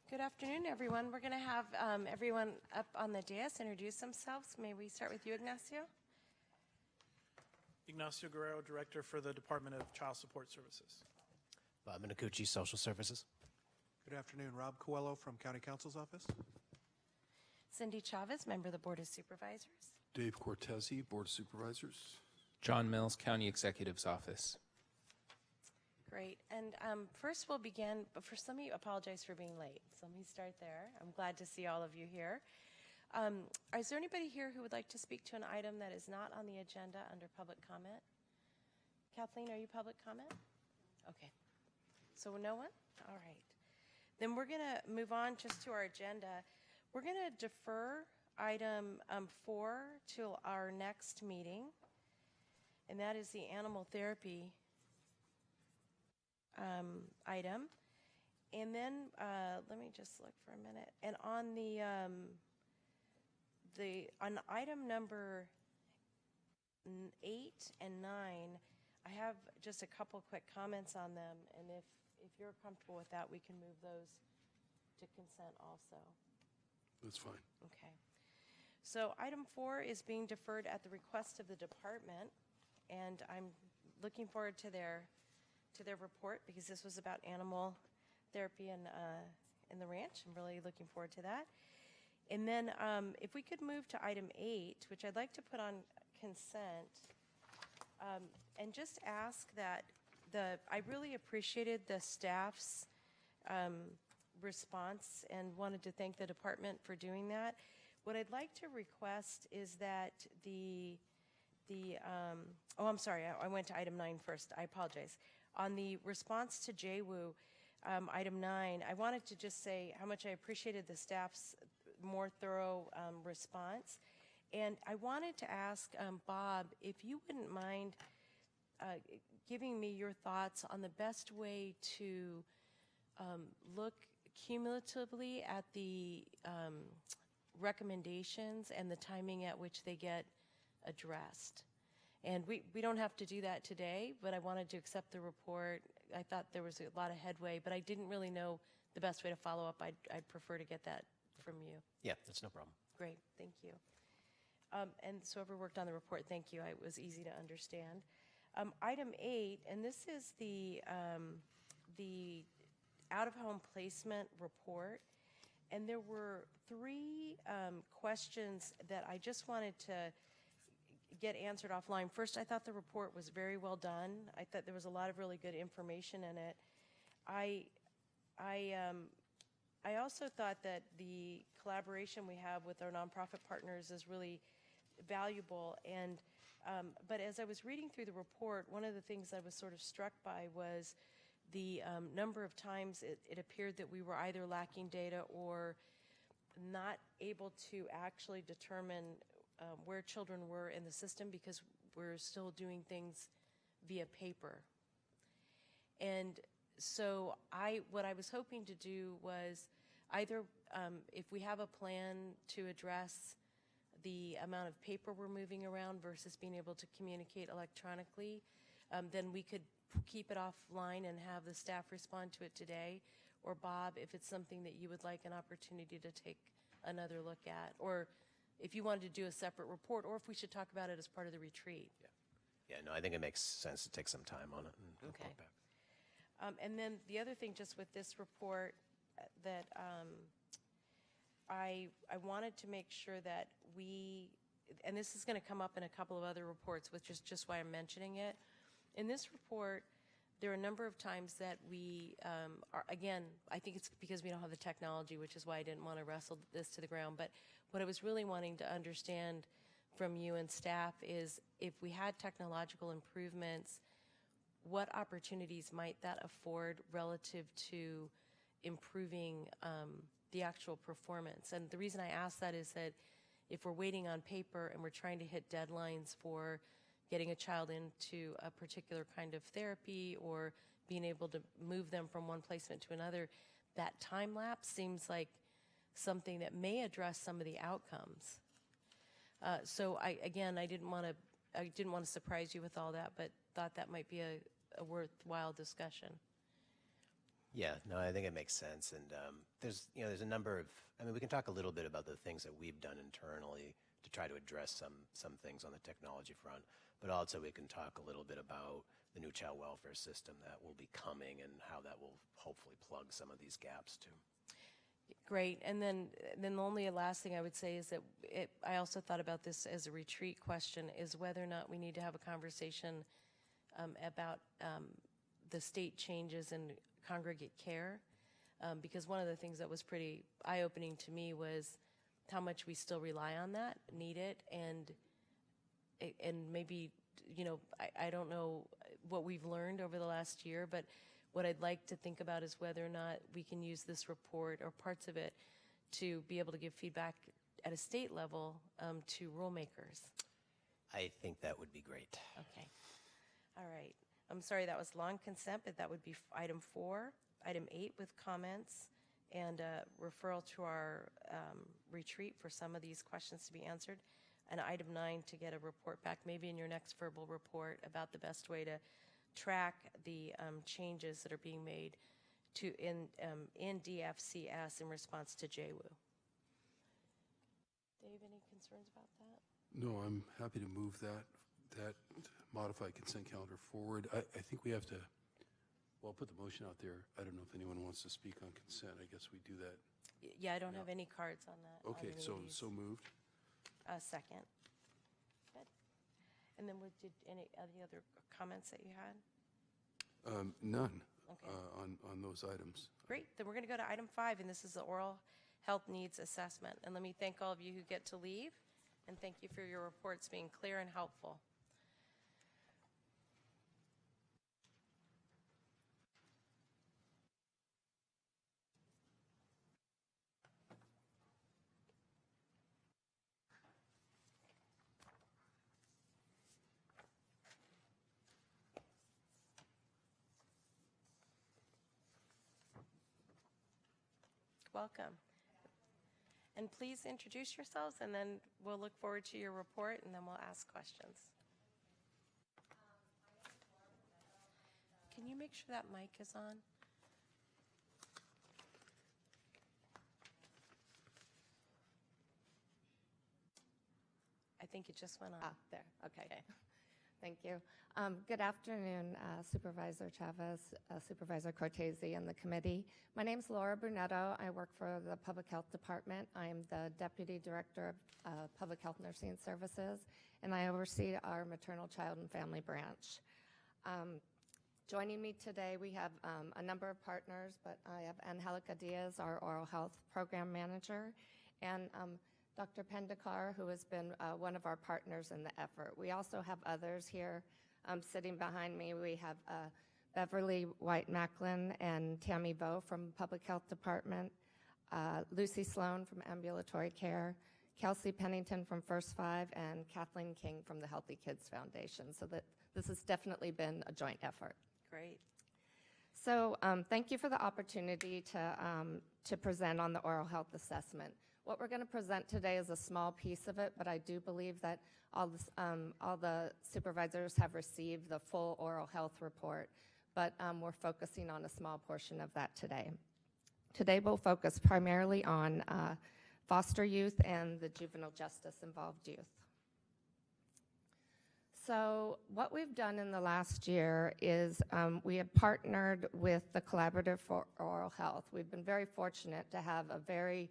Good afternoon, everyone. We're going to have everyone up on the dais introduce themselves. May we start with you, Ignacio? Ignacio Guerrero, Director for the Department of Child Support Services. Bob Minicucci, Social Services. Good afternoon. Rob Coelho from County Counsel's Office. Cindy Chavez, Member of the Board of Supervisors. Dave Cortese, Board of Supervisors. John Mills, County Executive's Office. Great. And first we'll begin, but first let me apologize for being late. So let me start there. I'm glad to see all of you here. Is there anybody here who would like to speak to an item that is not on the agenda under public comment? Kathleen, are you public comment? Okay. So no one? All right. Then we're going to move on just to our agenda. We're going to defer item 4 till our next meeting, and that is the animal therapy item. And then let me just look for a minute. And on on item number 8 and 9, I have just a couple quick comments on them, and if you're comfortable with that, we can move those to consent also. That's fine. Okay. So item 4 is being deferred at the request of the department, and I'm looking forward to their report because this was about animal therapy in the ranch. I'm really looking forward to that. And then if we could move to item 8, which I'd like to put on consent, and just ask that I really appreciated the staff's response and wanted to thank the department for doing that. What I'd like to request is that oh, I'm sorry, I went to item 9 first. I apologize. On the response to JWU, item 9, I wanted to just say how much I appreciated the staff's more thorough response. And I wanted to ask Bob if you wouldn't mind giving me your thoughts on the best way to look cumulatively at the recommendations and the timing at which they get addressed. And we don't have to do that today, but I wanted to accept the report. I thought there was a lot of headway, but I didn't really know the best way to follow up. I'd prefer to get that from you. Yeah, that's no problem. Great, thank you. And so whoever worked on the report, thank you. It was easy to understand. Item 8, and this is the out-of-home placement report. And there were 3 questions that I just wanted to get answered offline. First, I thought the report was very well done. I thought there was a lot of really good information in it. I also thought that the collaboration we have with our nonprofit partners is really valuable. And but as I was reading through the report, one of the things I was sort of struck by was the number of times it appeared that we were either lacking data or not able to actually determine where children were in the system because we're still doing things via paper. And so what I was hoping to do was either if we have a plan to address the amount of paper we're moving around versus being able to communicate electronically, then we could keep it offline and have the staff respond to it today. Or Bob, if it's something that you would like an opportunity to take another look at, or if you wanted to do a separate report, or if we should talk about it as part of the retreat. Yeah, no, I think it makes sense to take some time on it and Okay. report back. And then the other thing just with this report that I wanted to make sure that and this is going to come up in a couple of other reports, which is just why I'm mentioning it. In this report, there are a number of times that we again, I think it's because we don't have the technology, which is why I didn't want to wrestle this to the ground. But what I was really wanting to understand from you and staff is if we had technological improvements, what opportunities might that afford relative to improving the actual performance? And the reason I ask that is that if we're waiting on paper and we're trying to hit deadlines for getting a child into a particular kind of therapy or being able to move them from one placement to another, that time lapse seems like something that may address some of the outcomes. So I didn't want to surprise you with all that, but thought that might be a worthwhile discussion. Yeah, no, I think it makes sense. And there's a number of, we can talk a little bit about the things that we've done internally to try to address some things on the technology front, but also we can talk a little bit about the new child welfare system that will be coming and how that will hopefully plug some of these gaps too. Great. And then the only last thing I would say is that I also thought about this as a retreat question, is whether or not we need to have a conversation about the state changes in congregate care, because one of the things that was pretty eye-opening to me was how much we still rely on that, need it, and maybe, I don't know what we've learned over the last year, but what I'd like to think about is whether or not we can use this report or parts of it to be able to give feedback at a state level to rule makers. I think that would be great. Okay. All right. I'm sorry, that was long consent, but that would be item 4. Item 8 with comments and referral to our retreat for some of these questions to be answered. And item 9 to get a report back, maybe in your next verbal report, about the best way to track the changes that are being made in DFCS in response to JWU. Dave, any concerns about that? No, I'm happy to move that modified consent calendar forward. I think we have to, well, I'll put the motion out there. I don't know if anyone wants to speak on consent. I guess we do that. Yeah, I don't have any cards on that. Okay, on any so of these. so moved. Second. Good. And then did any other comments that you had? None Okay. on those items. Great. Then we're going to go to item 5, and this is the oral health needs assessment. And let me thank all of you who get to leave, and thank you for your reports being clear and helpful. Welcome. And please introduce yourselves, and then we'll look forward to your report, and then we'll ask questions. Can you make sure that mic is on? I think it just went on. There, okay. Thank you. Good afternoon, Supervisor Chavez, Supervisor Cortese, and the committee. My name is Laura Brunetto. I work for the Public Health Department. I am the Deputy Director of Public Health Nursing Services, and I oversee our Maternal, Child, and Family branch. Joining me today, we have a number of partners, but I have Angelica Diaz, our Oral Health Program Manager, and Dr. Pendekar, who has been one of our partners in the effort. We also have others here sitting behind me. We have Beverly White-Macklin and Tammy Bowe from Public Health Department, Lucy Sloan from Ambulatory Care, Kelsey Pennington from First Five, and Kathleen King from the Healthy Kids Foundation. So that this has definitely been a joint effort. Great. So thank you for the opportunity to present on the oral health assessment. What we're going to present today is a small piece of it, but I do believe that all the supervisors have received the full oral health report, but we're focusing on a small portion of that today. Today we'll focus primarily on foster youth and the juvenile justice involved youth. So what we've done in the last year is we have partnered with the Collaborative for Oral Health. We've been very fortunate to have a very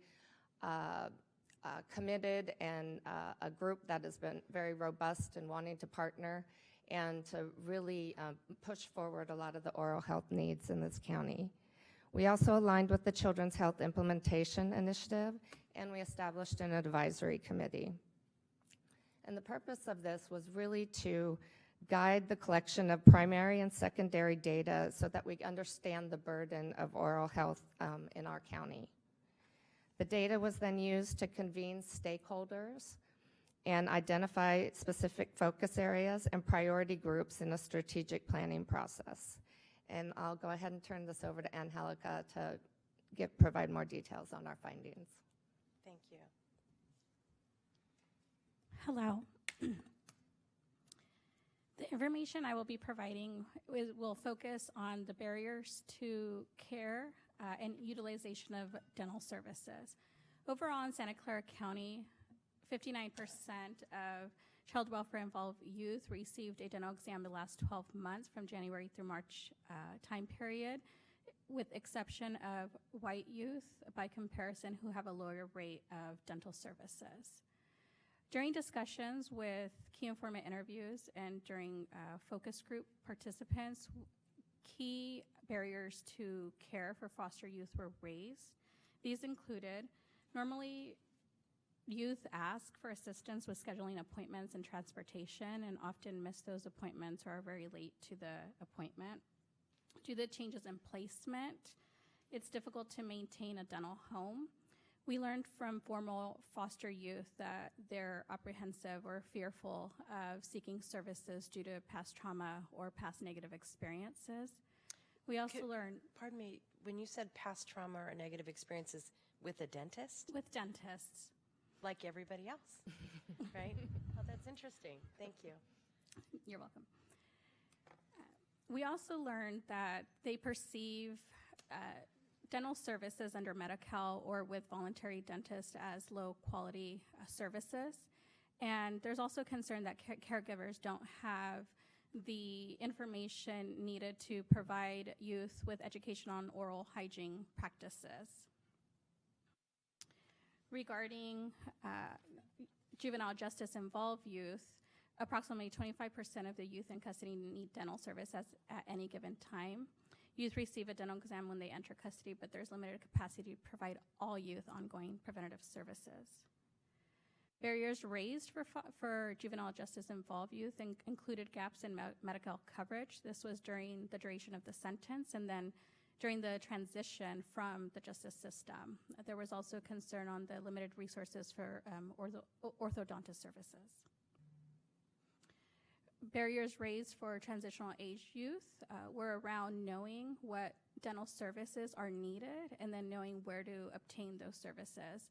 committed and a group that has been very robust in wanting to partner and to really push forward a lot of the oral health needs in this county. We also aligned with the Children's Health Implementation Initiative, and we established an advisory committee. And the purpose of this was really to guide the collection of primary and secondary data so that we understand the burden of oral health in our county. The data was then used to convene stakeholders and identify specific focus areas and priority groups in a strategic planning process. And I'll go ahead and turn this over to Angelica to provide more details on our findings. Thank you. Hello. The information I will be providing will focus on the barriers to care and utilization of dental services. Overall, in Santa Clara County, 59% of child welfare involved youth received a dental exam the last 12 months from January through March time period, with exception of white youth by comparison who have a lower rate of dental services. During discussions with key informant interviews and during focus group participants, key barriers to care for foster youth were raised. These included, normally youth ask for assistance with scheduling appointments and transportation and often miss those appointments or are very late to the appointment. Due to changes in placement, it's difficult to maintain a dental home. We learned from former foster youth that they're apprehensive or fearful of seeking services due to past trauma or past negative experiences. We also learned... Pardon me, when you said past trauma or negative experiences with a dentist? With dentists. Like everybody else, right? Oh, that's interesting. Thank you. You're welcome. We also learned that they perceive dental services under Medi-Cal or with voluntary dentists as low quality services. And there's also concern that caregivers don't have the information needed to provide youth with education on oral hygiene practices. Regarding juvenile justice involved youth, approximately 25% of the youth in custody need dental services at any given time. Youth receive a dental exam when they enter custody, but there's limited capacity to provide all youth ongoing preventative services. Barriers raised for juvenile justice involved youth included gaps in medical coverage. This was during the duration of the sentence and then during the transition from the justice system. There was also concern on the limited resources for orthodontist services. Barriers raised for transitional age youth were around knowing what dental services are needed and then knowing where to obtain those services.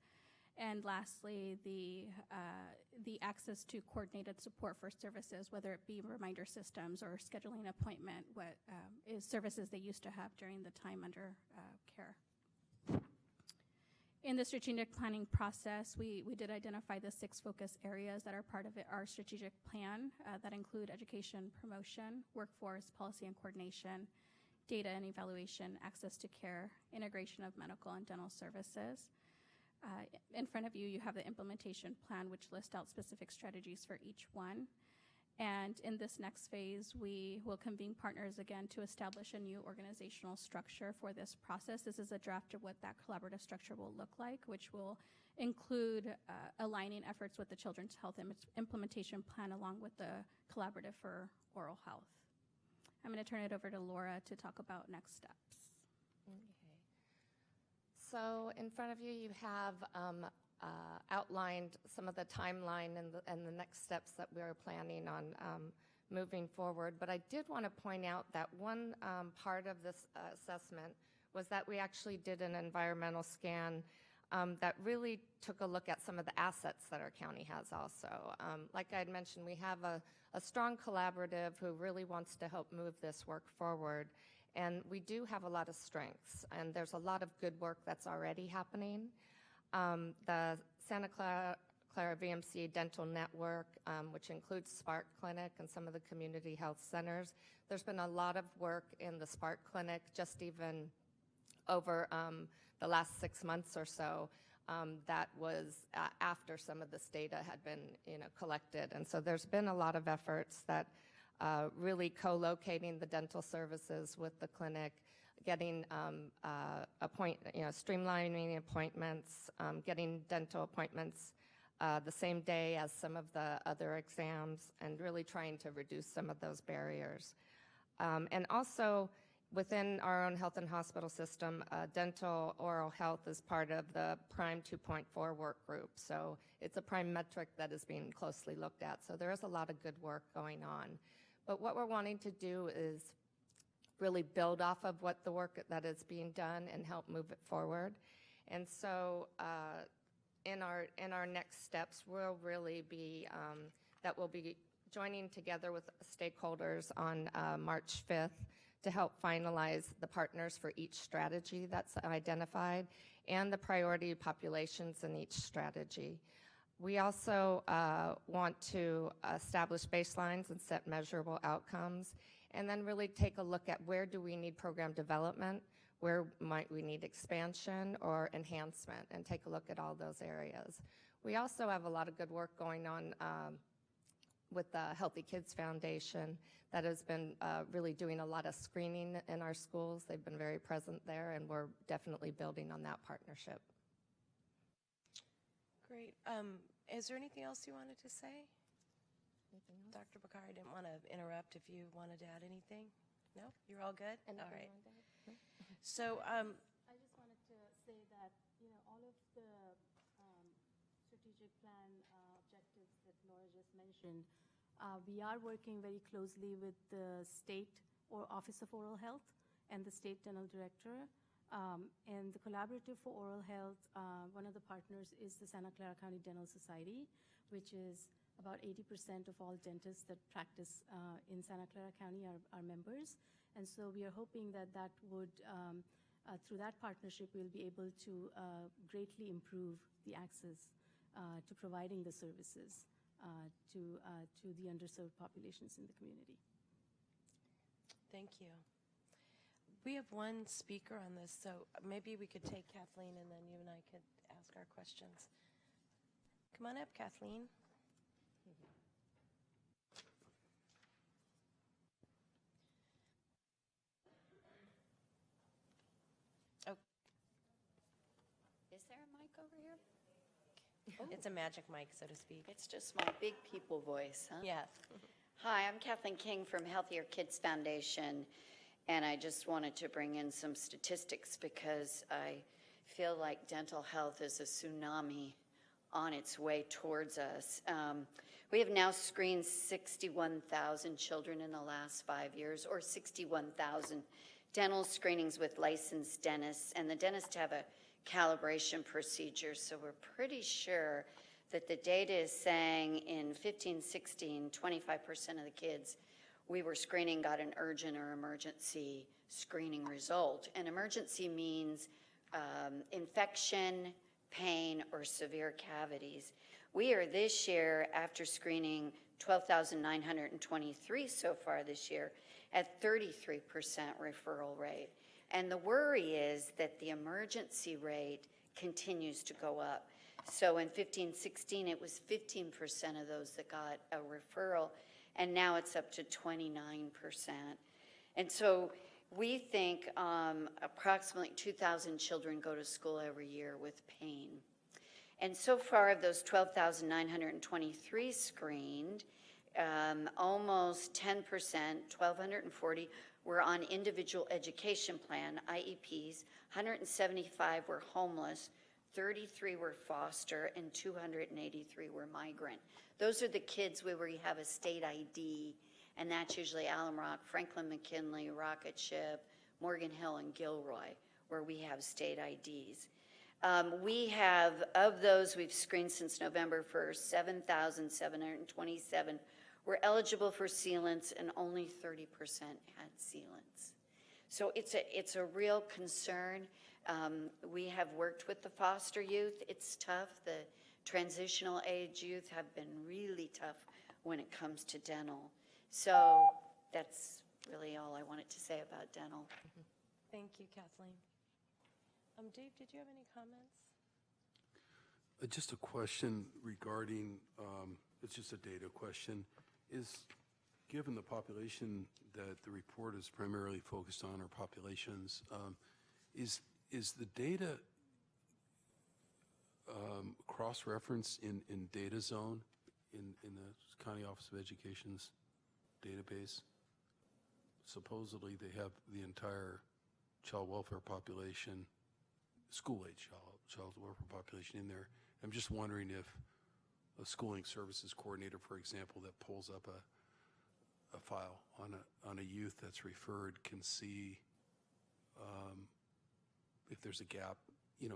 And lastly, the access to coordinated support for services, whether it be reminder systems or scheduling appointment, what is services they used to have during the time under care. In the strategic planning process, we did identify the 6 focus areas that are part of our strategic plan that include education, promotion, workforce, policy and coordination, data and evaluation, access to care, integration of medical and dental services. In front of you, you have the implementation plan, which lists out specific strategies for each one. And in this next phase, we will convene partners again to establish a new organizational structure for this process. This is a draft of what that collaborative structure will look like, which will include aligning efforts with the Children's Health Implementation Plan along with the Collaborative for Oral Health. I'm going to turn it over to Laura to talk about next steps. Okay. So in front of you, you have outlined some of the timeline and the next steps that we're planning on moving forward. But I did want to point out that one part of this assessment was that we actually did an environmental scan that really took a look at some of the assets that our county has also. Like I had mentioned, we have a strong collaborative who really wants to help move this work forward. And we do have a lot of strengths, and there's a lot of good work that's already happening. The Santa Clara VMC Dental Network, which includes Spark Clinic and some of the community health centers. There's been a lot of work in the Spark Clinic just even over the last 6 months or so that was after some of this data had been collected. And so there's been a lot of efforts that really co-locating the dental services with the clinic, getting streamlining appointments, getting dental appointments the same day as some of the other exams, and really trying to reduce some of those barriers. And also within our own health and hospital system, dental oral health is part of the Prime 2.4 work group. So it's a prime metric that is being closely looked at. So there is a lot of good work going on. But what we're wanting to do is really build off of what the work that is being done and help move it forward. And so in our next steps, we'll really be, that will be joining together with stakeholders on March 5th to help finalize the partners for each strategy that's identified and the priority populations in each strategy. We also want to establish baselines and set measurable outcomes, and then really take a look at where do we need program development, where might we need expansion or enhancement, and take a look at all those areas. We also have a lot of good work going on with the Healthy Kids Foundation that has been really doing a lot of screening in our schools. They've been very present there, and we're definitely building on that partnership. Great. Is there anything else you wanted to say? Dr. Bakar, I didn't want to interrupt if you wanted to add anything. No? You're all good? All right. So, I just wanted to say that, all of the strategic plan objectives that Laura just mentioned, we are working very closely with the state or Office of Oral Health and the state dental director. And the Collaborative for Oral Health, one of the partners is the Santa Clara County Dental Society, which is about 80% of all dentists that practice in Santa Clara County are members. And so we are hoping that that would, through that partnership, we'll be able to greatly improve the access to providing the services to the underserved populations in the community. thank you. We have one speaker on this, so maybe we could take Kathleen and then you and I could ask our questions. Come on up, Kathleen. Oh, Is there a mic over here? it's a magic mic, so to speak. It's just my big people voice, huh? Yes. Hi, I'm Kathleen King from Healthier Kids Foundation, and I just wanted to bring in some statistics because I feel like dental health is a tsunami on its way towards us. We have now screened 61,000 children in the last 5 years, or 61,000 dental screenings with licensed dentists, and the dentists have a calibration procedure, so we're pretty sure that the data is saying in 15, 16, 25% of the kids we were screening got an urgent or emergency screening result. And emergency means infection, pain, or severe cavities. We are this year, after screening 12,923 so far this year, at 33% referral rate. And the worry is that the emergency rate continues to go up. So in 15-16, it was 15% of those that got a referral, and now it's up to 29%. And so we think approximately 2,000 children go to school every year with pain. And so far of those 12,923 screened, almost 10%, 1,240, were on individual education plan, IEPs, 175 were homeless, 33 were foster, and 283 were migrant. Those are the kids where we have a state ID, and that's usually Alum Rock, Franklin McKinley, Rocket Ship, Morgan Hill, and Gilroy, where we have state IDs. We have, of those we've screened since November 1st, 7,727 were eligible for sealants, and only 30% had sealants. So it's a real concern. We have worked with the foster youth. It's tough. The transitional age youth have been really tough when it comes to dental. So that's really all I wanted to say about dental. Thank you, Kathleen. Dave, did you have any comments? Just a question regarding, it's just a data question, is given the population that the report is primarily focused on, or populations, is the data cross-referenced in Data Zone in the County Office of Education's database? Supposedly they have the entire child welfare population, school-age child welfare population in there. I'm just wondering if a schooling services coordinator, for example, that pulls up a file on a youth that's referred can see if there's a gap,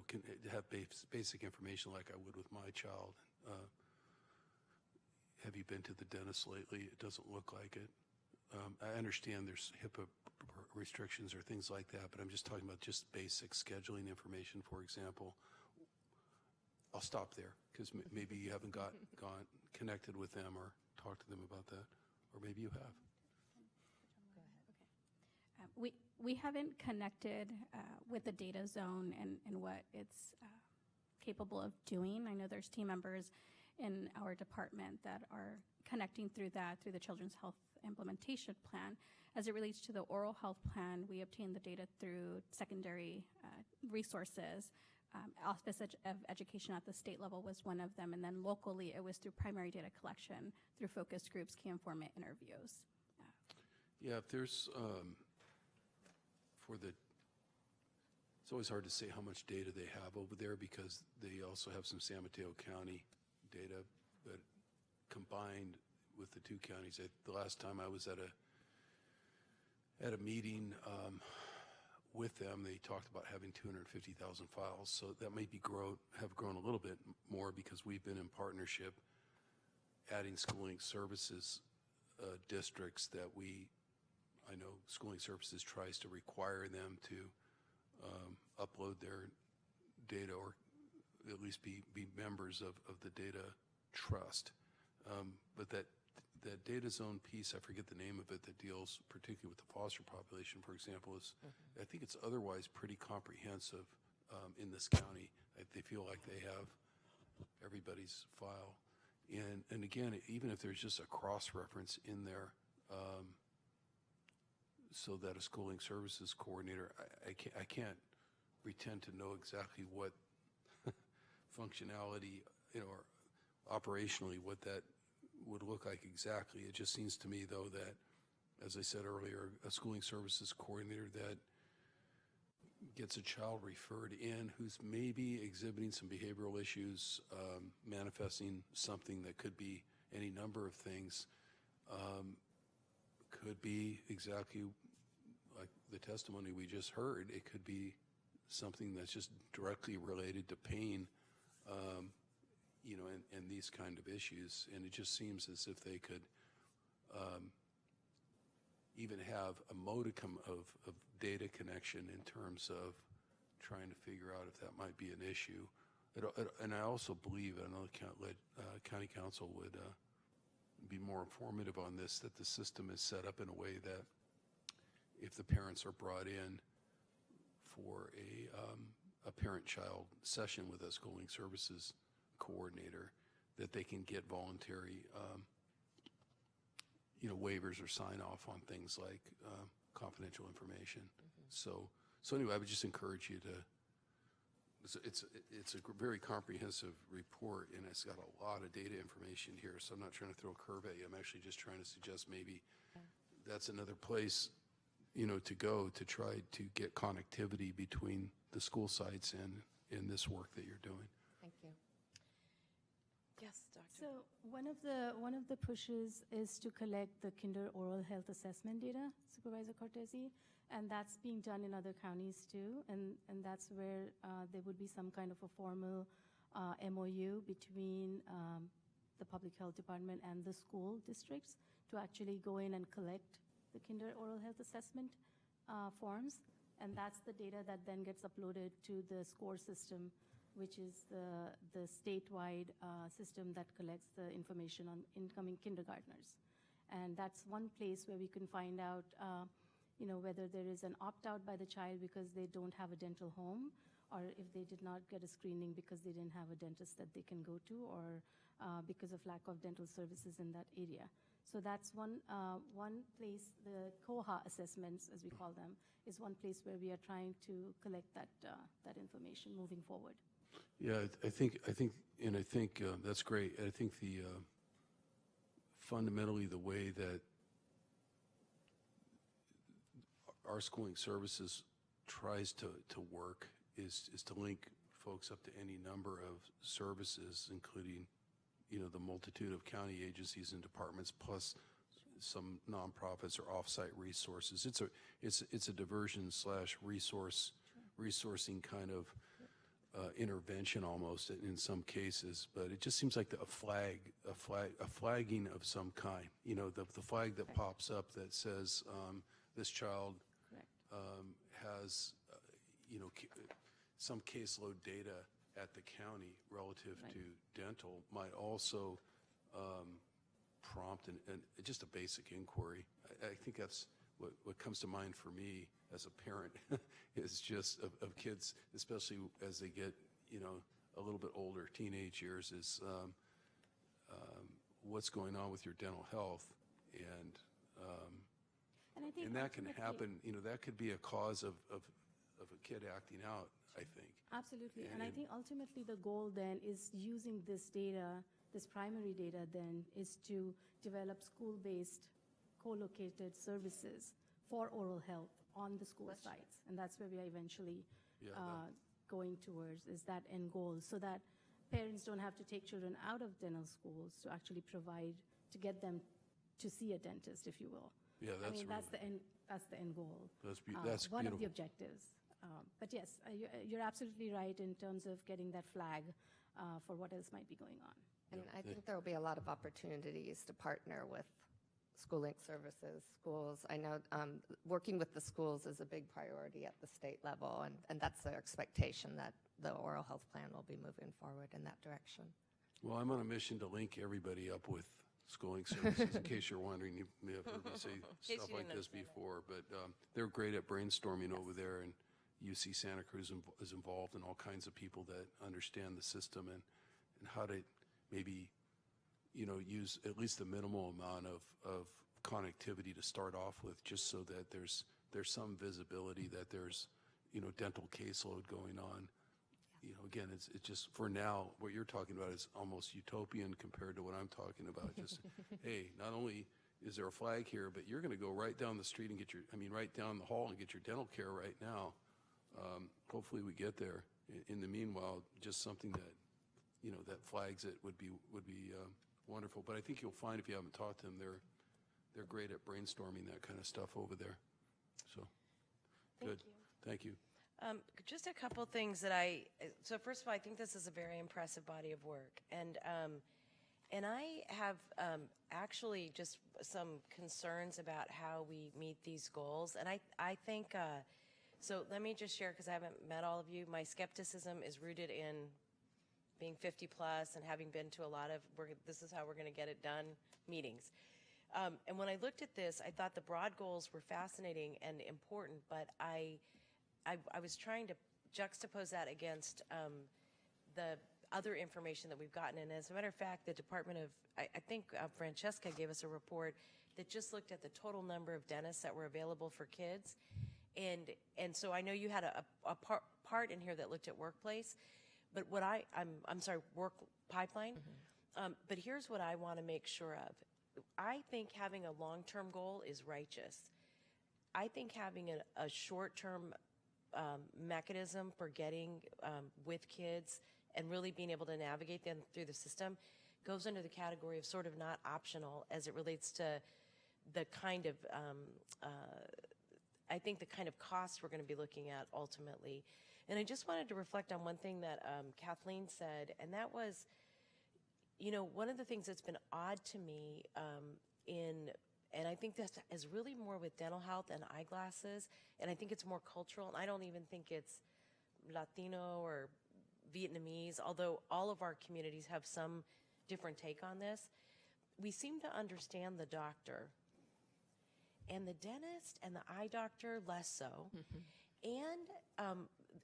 can have basic information like I would with my child. have you been to the dentist lately? It doesn't look like it. I understand there's HIPAA restrictions or things like that, but I'm just talking about just basic scheduling information, for example. I'll stop there because maybe you haven't gone connected with them or talked to them about that, or maybe you have. We haven't connected with the data zone and what it's capable of doing. I know there's team members in our department that are connecting through the Children's Health Implementation Plan. As it relates to the oral health plan, we obtain the data through secondary resources. Office of Education at the state level was one of them, and then locally it was through primary data collection, through focus groups, key informant interviews. Yeah, if there's, it's always hard to say how much data they have over there because they also have some San Mateo County data, but combined with the two counties, the last time I was at a meeting with them, they talked about having 250,000 files. So that may have grown a little bit more because we've been in partnership adding schooling services districts that I know schooling services tries to require them to upload their data or at least be members of the data trust. But that data zone piece, I forget the name of it, that deals particularly with the foster population, for example, is I think it's otherwise pretty comprehensive in this county. They feel like they have everybody's file. And again, even if there's just a cross-reference in there so that a schooling services coordinator, I can't pretend to know exactly what functionality, or operationally what that would look like exactly. It just seems to me, though, that, as I said earlier, a schooling services coordinator that gets a child referred in who's maybe exhibiting some behavioral issues, manifesting something that could be any number of things, could be exactly like the testimony we just heard. It could be something that's just directly related to pain, and these kind of issues. And it just seems as if they could even have a modicum of data connection in terms of trying to figure out if that might be an issue. And I also believe, I know the county council would be more informative on this, that the system is set up in a way that if the parents are brought in for a parent-child session with a schooling services coordinator, that they can get voluntary waivers or sign off on things like confidential information. So anyway, I would just encourage you to, it's a very comprehensive report, and it's got a lot of data information here, so I'm not trying to throw a curve at you. I'm actually just trying to suggest maybe that's another place to go to try to get connectivity between the school sites and this work that you're doing. Thank you. Yes, Doctor. So one of the pushes is to collect the kinder oral health assessment data, Supervisor Cortese, and that's being done in other counties too, and that's where there would be some kind of a formal MOU between the Public Health Department and the school districts to actually go in and collect the kinder oral health assessment forms, and that's the data that then gets uploaded to the SCORE system, which is the statewide system that collects the information on incoming kindergartners. And that's one place where we can find out whether there is an opt-out by the child because they don't have a dental home, or if they did not get a screening because they didn't have a dentist that they can go to, or because of lack of dental services in that area. So that's one place. The COHA assessments, as we call them, is one place where we are trying to collect that information moving forward. Yeah, I think that's great. I think fundamentally the way that our schooling services tries to work is to link folks up to any number of services, including the multitude of county agencies and departments, plus some nonprofits or offsite resources. It's a diversion / resourcing kind of intervention almost in some cases, but it just seems like a flagging of some kind. You know, the flag that pops up that says this child has, you know, some caseload data at the county relative to dental might also prompt just a basic inquiry. I think that's what comes to mind for me as a parent is just of kids, especially as they get, you know, a little bit older, teenage years, is what's going on with your dental health, and I think that can ultimately- happen. You know, that could be a cause of a kid acting out, I think. Absolutely. And I think ultimately the goal then is using this data, this primary data then, is to develop school-based co-located services for oral health on the school sites. And that's where we are eventually going towards, is that end goal, so that parents don't have to take children out of dental schools to actually provide, to get them to see a dentist, if you will. Yeah, I that's mean, that's the end goal. That's one of the beautiful. objectives. But yes, you're absolutely right in terms of getting that flag for what else might be going on. And I think there will be a lot of opportunities to partner with School Link Services, schools. I know working with the schools is a big priority at the state level, and that's their expectation, that the oral health plan will be moving forward in that direction. Well, I'm on a mission to link everybody up with schooling services. In case you're wondering, you may have heard me say stuff like this before, but they're great at brainstorming over there, and UC Santa Cruz is involved in all kinds of people that understand the system and how to maybe, you know, use at least the minimal amount of connectivity to start off with, just so that there's some visibility that there's, you know, dental caseload going on. You know, again, it's just, for now, what you're talking about is almost utopian compared to what I'm talking about. Just, hey, not only is there a flag here, but you're going to go right down the street and right down the hall and get your dental care right now. Hopefully we get there. In the meanwhile, just something that, you know, that flags it would be wonderful. But I think you'll find, if you haven't talked to them, they're great at brainstorming that kind of stuff over there. So, good. Thank you. Just a couple things so first of all, I think this is a very impressive body of work. And I have actually just some concerns about how we meet these goals. And I think, so let me just share, because I haven't met all of you, my skepticism is rooted in being 50 plus and having been to a lot of, this is how we're going to get it done meetings. And when I looked at this, I thought the broad goals were fascinating and important, but I was trying to juxtapose that against the other information that we've gotten. And as a matter of fact, the Department of, I think Francesca gave us a report that just looked at the total number of dentists that were available for kids. And so I know you had a part in here that looked at workplace, but what I'm sorry, work pipeline. But here's what I want to make sure of. I think having a long-term goal is righteous. I think having a short-term mechanism for getting with kids and really being able to navigate them through the system goes under the category of sort of not optional as it relates to the kind of, I think the kind of cost we're going to be looking at ultimately. And I just wanted to reflect on one thing that Kathleen said, and that was, you know, one of the things that's been odd to me and I think this is really more with dental health and eyeglasses, and I think it's more cultural, and I don't even think it's Latino or Vietnamese, although all of our communities have some different take on this. We seem to understand the doctor, and the dentist and the eye doctor less so. And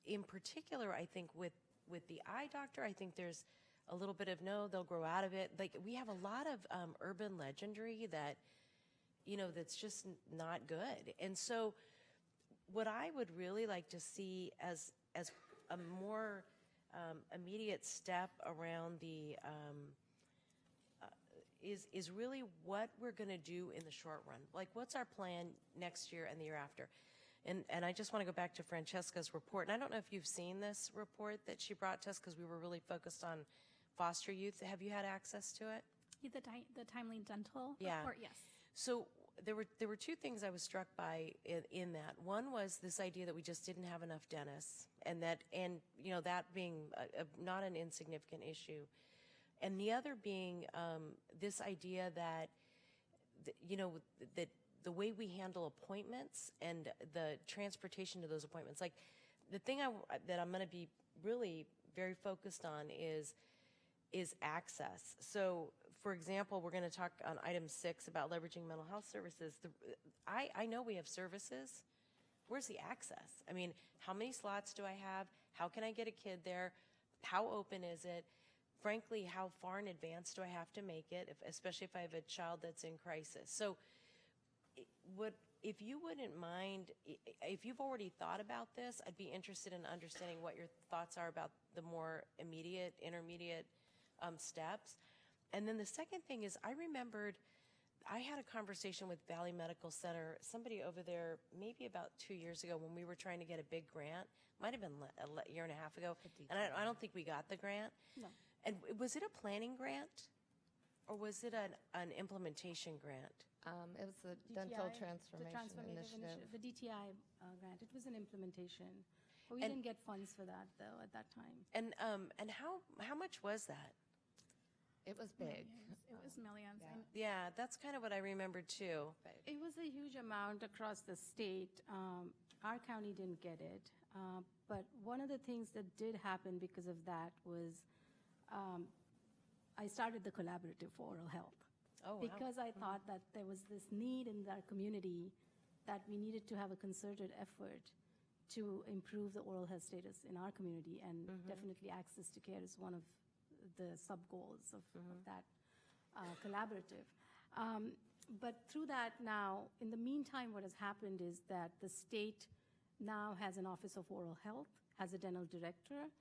in particular, I think with the eye doctor, I think there's a little bit of no, they'll grow out of it. Like, we have a lot of urban legendary that, you know, that's just not good. And so what I would really like to see as a more immediate step around the is really what we're going to do in the short run. Like, what's our plan next year and the year after? And I just want to go back to Francesca's report. And I don't know if you've seen this report that she brought to us, because we were really focused on foster youth. Have you had access to it? The timely dental Yeah. report, yes. So there were two things I was struck by in that. One was this idea that we just didn't have enough dentists, and that being not an insignificant issue, and the other being this idea that that the way we handle appointments and the transportation to those appointments, like the thing that I'm going to be really very focused on is access. So, for example, we're going to talk on item 6 about leveraging mental health services. I know we have services. Where's the access? I mean, how many slots do I have? How can I get a kid there? How open is it? Frankly, how far in advance do I have to make it, especially if I have a child that's in crisis? So, if you wouldn't mind, if you've already thought about this, I'd be interested in understanding what your thoughts are about the more immediate, intermediate steps. And then the second thing is, I remembered I had a conversation with Valley Medical Center, somebody over there, maybe about 2 years ago when we were trying to get a big grant. Might have been a year and a half ago. And I don't think we got the grant. No. And was it a planning grant? Or was it an implementation grant? It was the Dental DTI, Transformation Initiative. The DTI grant. It was an implementation. But we didn't get funds for that, though, at that time. And how much was that? It was big. It was millions. Yeah. And Yeah, that's kind of what I remembered too. It was a huge amount across the state. Our county didn't get it. But one of the things that did happen because of that was I started the Collaborative for Oral Health. Oh, wow. Because I thought that there was this need in our community that we needed to have a concerted effort to improve the oral health status in our community, and definitely access to care is one of the sub-goals of that collaborative. But through that now, in the meantime, what has happened is that the state now has an Office of Oral Health, has a dental director,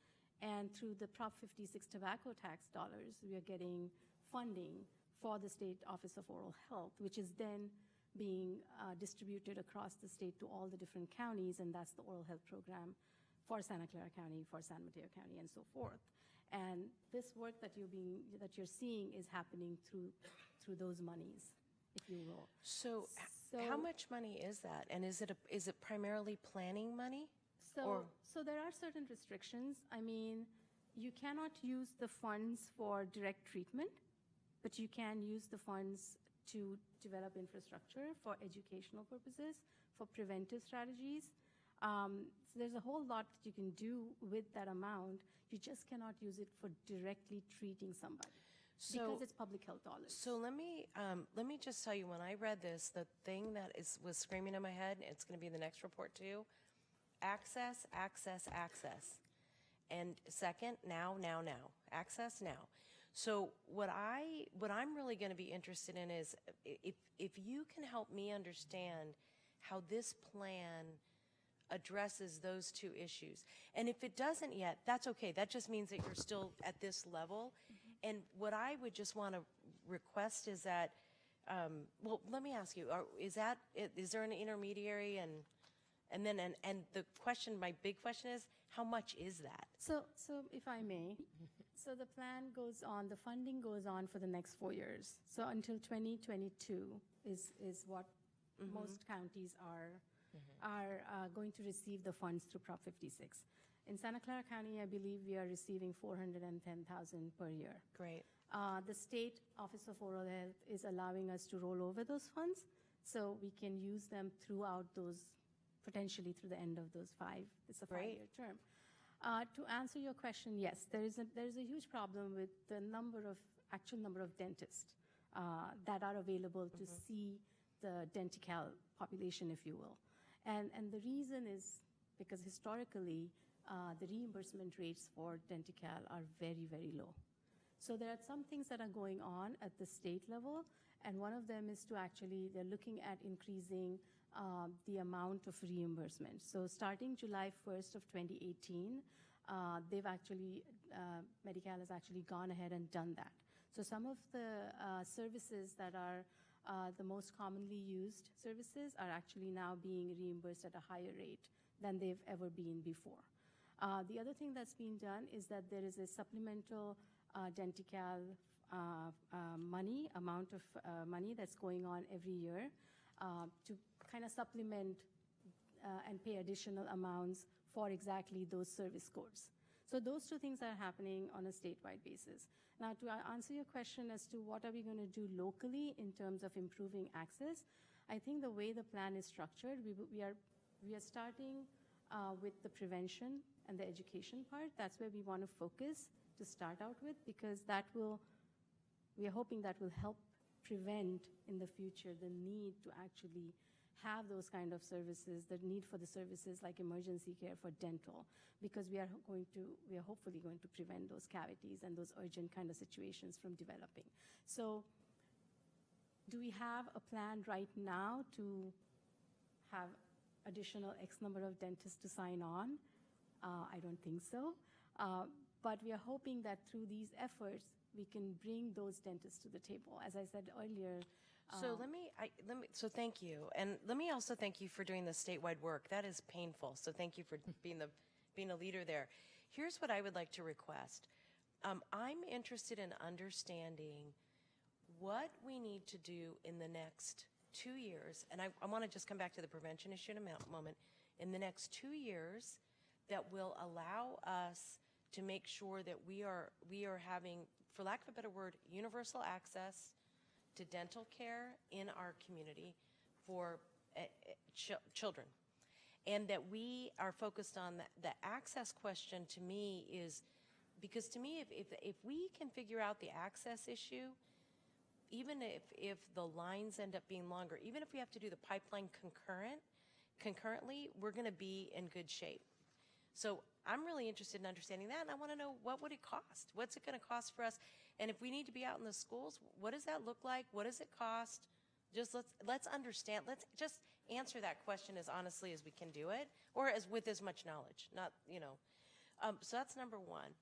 and through the Prop 56 tobacco tax dollars, we are getting funding for the State Office of Oral Health, which is then being distributed across the state to all the different counties, and that's the oral health program for Santa Clara County, for San Mateo County, and so forth. And this work that you're seeing is happening through those monies, if you will. So how much money is that? And is it primarily planning money? So there are certain restrictions. I mean, you cannot use the funds for direct treatment, but you can use the funds to develop infrastructure for educational purposes, for preventive strategies. So there's a whole lot that you can do with that amount. You just cannot use it for directly treating somebody because it's public health dollars. So let me just tell you, when I read this, the thing that was screaming in my head, and it's going to be in the next report too, access, access, access. And second, now, access now. So what I'm really going to be interested in is if you can help me understand how this plan addresses those two issues. And if it doesn't yet, that's okay. That just means that you're still at this level. And what I would just want to request is that, well, let me ask you, is there an intermediary and the question, my big question is, how much is that? So if I may, so the plan goes on, the funding goes on for the next 4 years. So until 2022 is what most counties are going to receive the funds through Prop 56. In Santa Clara County, I believe we are receiving $410,000 per year. Great. The State Office of Oral Health is allowing us to roll over those funds, so we can use them throughout those, potentially through the end of those 5. It's a 5-year term. To answer your question, yes, there is a huge problem with the actual number of dentists that are available to see the Denti-Cal population, if you will. And the reason is because historically, the reimbursement rates for Denti-Cal are very, very low. So there are some things that are going on at the state level, and one of them is they're looking at increasing the amount of reimbursement. So starting July 1st of 2018, Medi-Cal has actually gone ahead and done that. So some of the services that are the most commonly used services are actually now being reimbursed at a higher rate than they've ever been before. The other thing that's being done is that there is a supplemental Denti-Cal amount of money that's going on every year. to kind of supplement and pay additional amounts for exactly those service scores. So those two things are happening on a statewide basis. Now, to answer your question as to what are we going to do locally in terms of improving access, I think the way the plan is structured, we are starting with the prevention and the education part. That's where we want to focus to start out with, because we are hoping that will help prevent in the future the need to actually have those kind of services, the need for the services like emergency care for dental, because we are hopefully going to prevent those cavities and those urgent kind of situations from developing. So do we have a plan right now to have additional X number of dentists to sign on? I don't think so. But we are hoping that through these efforts, we can bring those dentists to the table. As I said earlier. So so thank you. And let me also thank you for doing the statewide work. That is painful. So thank you for being a leader there. Here's what I would like to request. I'm interested in understanding what we need to do in the next 2 years, and I want to just come back to the prevention issue in a moment, in the next 2 years that will allow us to make sure that we are having, for lack of a better word, universal access to dental care in our community for children. And that we are focused on the access question. To me is, because to me, if we can figure out the access issue, even if the lines end up being longer, even if we have to do the pipeline concurrently, we're going to be in good shape. So I'm really interested in understanding that, and I want to know, what would it cost? What's it going to cost for us? And if we need to be out in the schools, what does that look like? What does it cost? Just let's understand. Let's just answer that question as honestly as we can do it, or with as much knowledge. Not, so that's number one.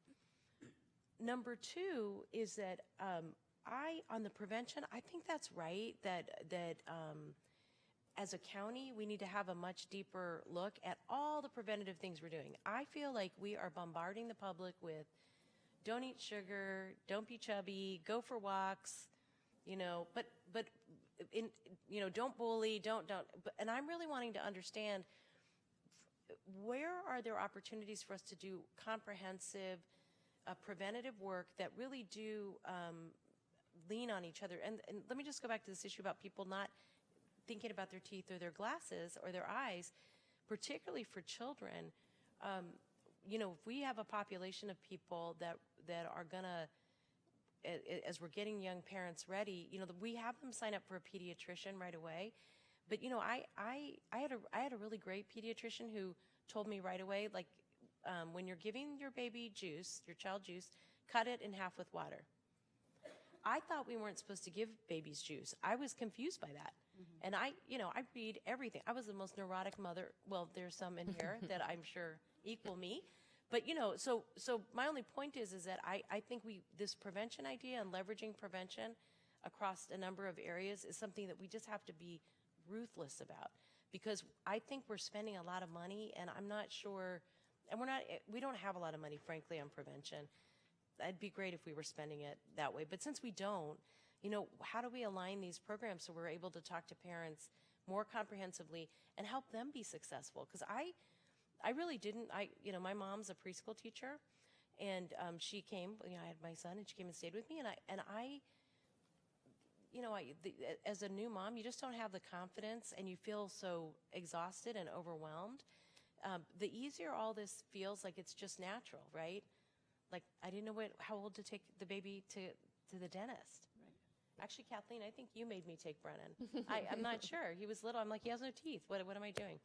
Number two is that on the prevention, I think that's right, that as a county, we need to have a much deeper look at all the preventative things we're doing. I feel like we are bombarding the public with, don't eat sugar, don't be chubby, go for walks, but don't bully, and I'm really wanting to understand, where are there opportunities for us to do comprehensive preventative work that really do lean on each other? And let me just go back to this issue about people not thinking about their teeth or their glasses or their eyes, particularly for children. If we have a population of people that are gonna, as we're getting young parents ready, we have them sign up for a pediatrician right away. But I had a really great pediatrician who told me right away, like, when you're giving your baby juice, your child juice, cut it in half with water. I thought we weren't supposed to give babies juice. I was confused by that. Mm-hmm. And I read everything. I was the most neurotic mother. Well, there's some in here that I'm sure equal me. But, so my only point is that I think this prevention idea and leveraging prevention across a number of areas is something that we just have to be ruthless about. Because I think we're spending a lot of money, and I'm not sure, and we don't have a lot of money, frankly, on prevention. It'd be great if we were spending it that way. But since we don't, how do we align these programs so we're able to talk to parents more comprehensively and help them be successful? Because I really didn't. My mom's a preschool teacher, and she came. I had my son, and she came and stayed with me. As a new mom, you just don't have the confidence, and you feel so exhausted and overwhelmed. The easier all this feels, like it's just natural, right? Like, I didn't know how old to take the baby to the dentist. Right. Actually, Kathleen, I think you made me take Brennan. I'm not sure. He was little. I'm like, he has no teeth. What am I doing?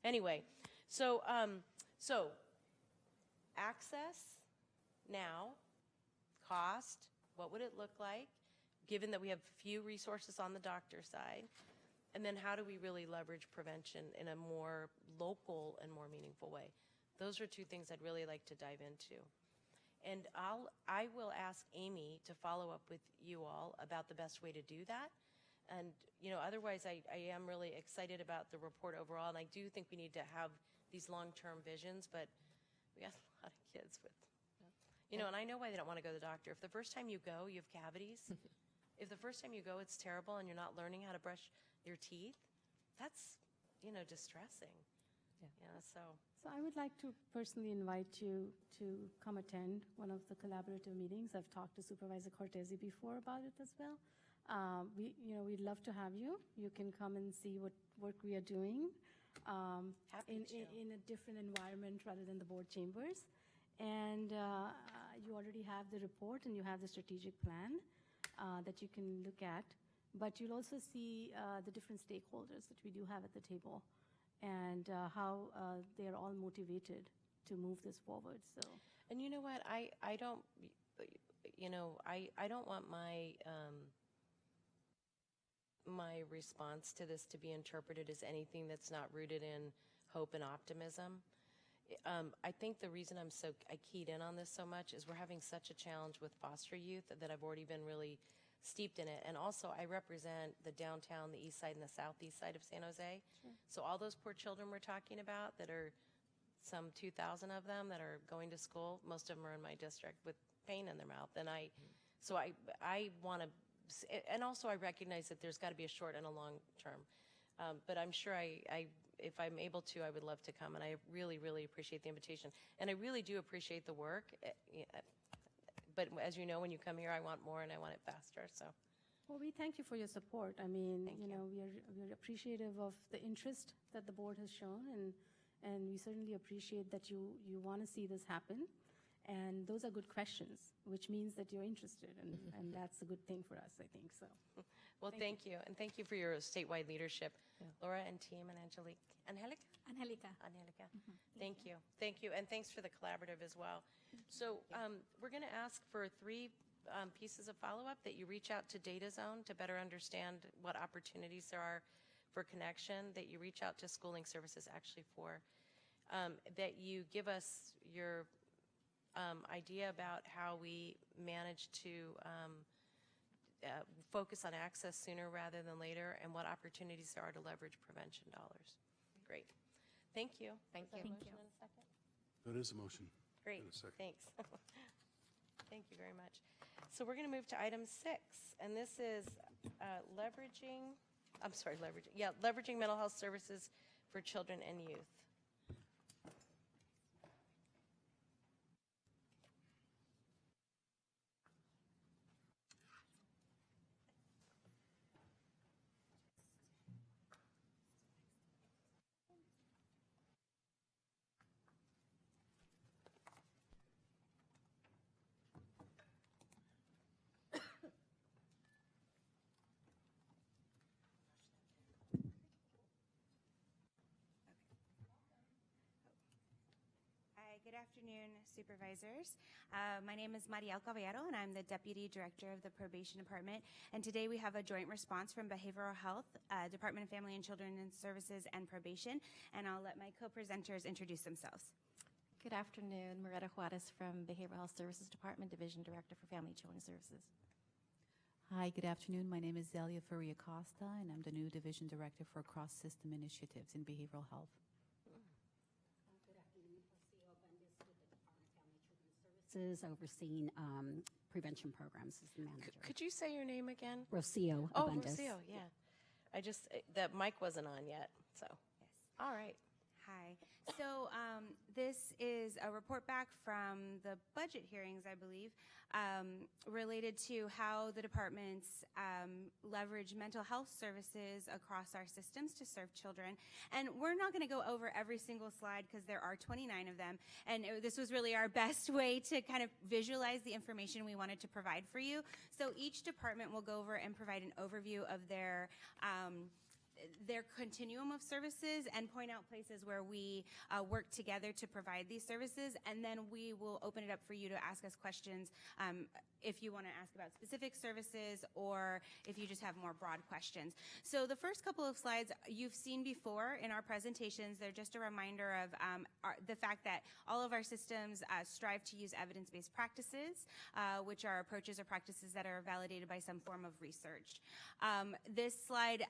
Anyway, so access now, cost, what would it look like, given that we have few resources on the doctor side? And then how do we really leverage prevention in a more local and more meaningful way? Those are two things I'd really like to dive into. And I will ask Amy to follow up with you all about the best way to do that. And, otherwise I am really excited about the report overall, and I do think we need to have these long-term visions, but we have a lot of kids with, and I know why they don't want to go to the doctor. If the first time you go, you have cavities, if the first time you go, it's terrible and you're not learning how to brush your teeth, that's, distressing. Yeah, so. So I would like to personally invite you to come attend one of the collaborative meetings. I've talked to Supervisor Cortese before about it as well. We'd love to have you. You can come and see what work we are doing Happy to. in a different environment rather than the board chambers. And you already have the report and you have the strategic plan that you can look at. But you'll also see the different stakeholders that we do have at the table, and how they are all motivated to move this forward. So, And you know what? I don't, I don't want my response to this to be interpreted as anything that's not rooted in hope and optimism. I think the reason I keyed in on this so much is we're having such a challenge with foster youth that I've already been really steeped in it. And also, I represent the downtown, the east side, and the southeast side of San Jose. Sure. So all those poor children we're talking about, that are some 2,000 of them that are going to school, most of them are in my district with pain in their mouth. And I want to, and also I recognize that there's got to be a short and a long term. But I'm sure if I'm able to, I would love to come. And I really, really appreciate the invitation. And I really do appreciate the work. But as you know, when you come here, I want more and I want it faster. So, well, we thank you for your support. I mean, Thank you. we're appreciative of the interest that the board has shown, and we certainly appreciate that you want to see this happen. And those are good questions, which means that you're interested, and that's a good thing for us, I think. So, well, thank you. And thank you for your statewide leadership, Laura and team, and Angelica. Angelica. Thank you. Thank you. And thanks for the collaborative as well. So we're going to ask for 3 pieces of follow-up: that you reach out to Data Zone to better understand what opportunities there are for connection, that you reach out to Schooling Services actually for, that you give us your idea about how we manage to focus on access sooner rather than later, and what opportunities there are to leverage prevention dollars. Great. Thank you. Thank you. Motion in a second? That is a motion. Great, In a second. thanks. Thank you very much. So we're going to move to item 6, and this is leveraging mental health services for children and youth. Good afternoon, supervisors. My name is Mariel Caballero, and I'm the Deputy Director of the Probation Department. And today we have a joint response from Behavioral Health, Department of Family and Children Services, and Probation. And I'll let my co-presenters introduce themselves. Good afternoon, Moretta Juarez from Behavioral Health Services Department, Division Director for Family and Children Services. Hi, good afternoon. My name is Zelia Faria Costa, and I'm the new Division Director for Cross-System Initiatives in Behavioral Health. Overseeing prevention programs as the manager. Could you say your name again? Rocio Oh, Abundis. Rocio, yeah. That mic wasn't on yet, so. Yes. All right. Hi. So this is a report back from the budget hearings, I believe, related to how the departments leverage mental health services across our systems to serve children. And we're not going to go over every single slide because there are 29 of them. And this was really our best way to kind of visualize the information we wanted to provide for you. So each department will go over and provide an overview of their continuum of services and point out places where we work together to provide these services, and then we will open it up for you to ask us questions if you want to ask about specific services or if you just have more broad questions. So the first couple of slides you've seen before in our presentations. They're just a reminder of the fact that all of our systems strive to use evidence-based practices, which are approaches or practices that are validated by some form of research. This slide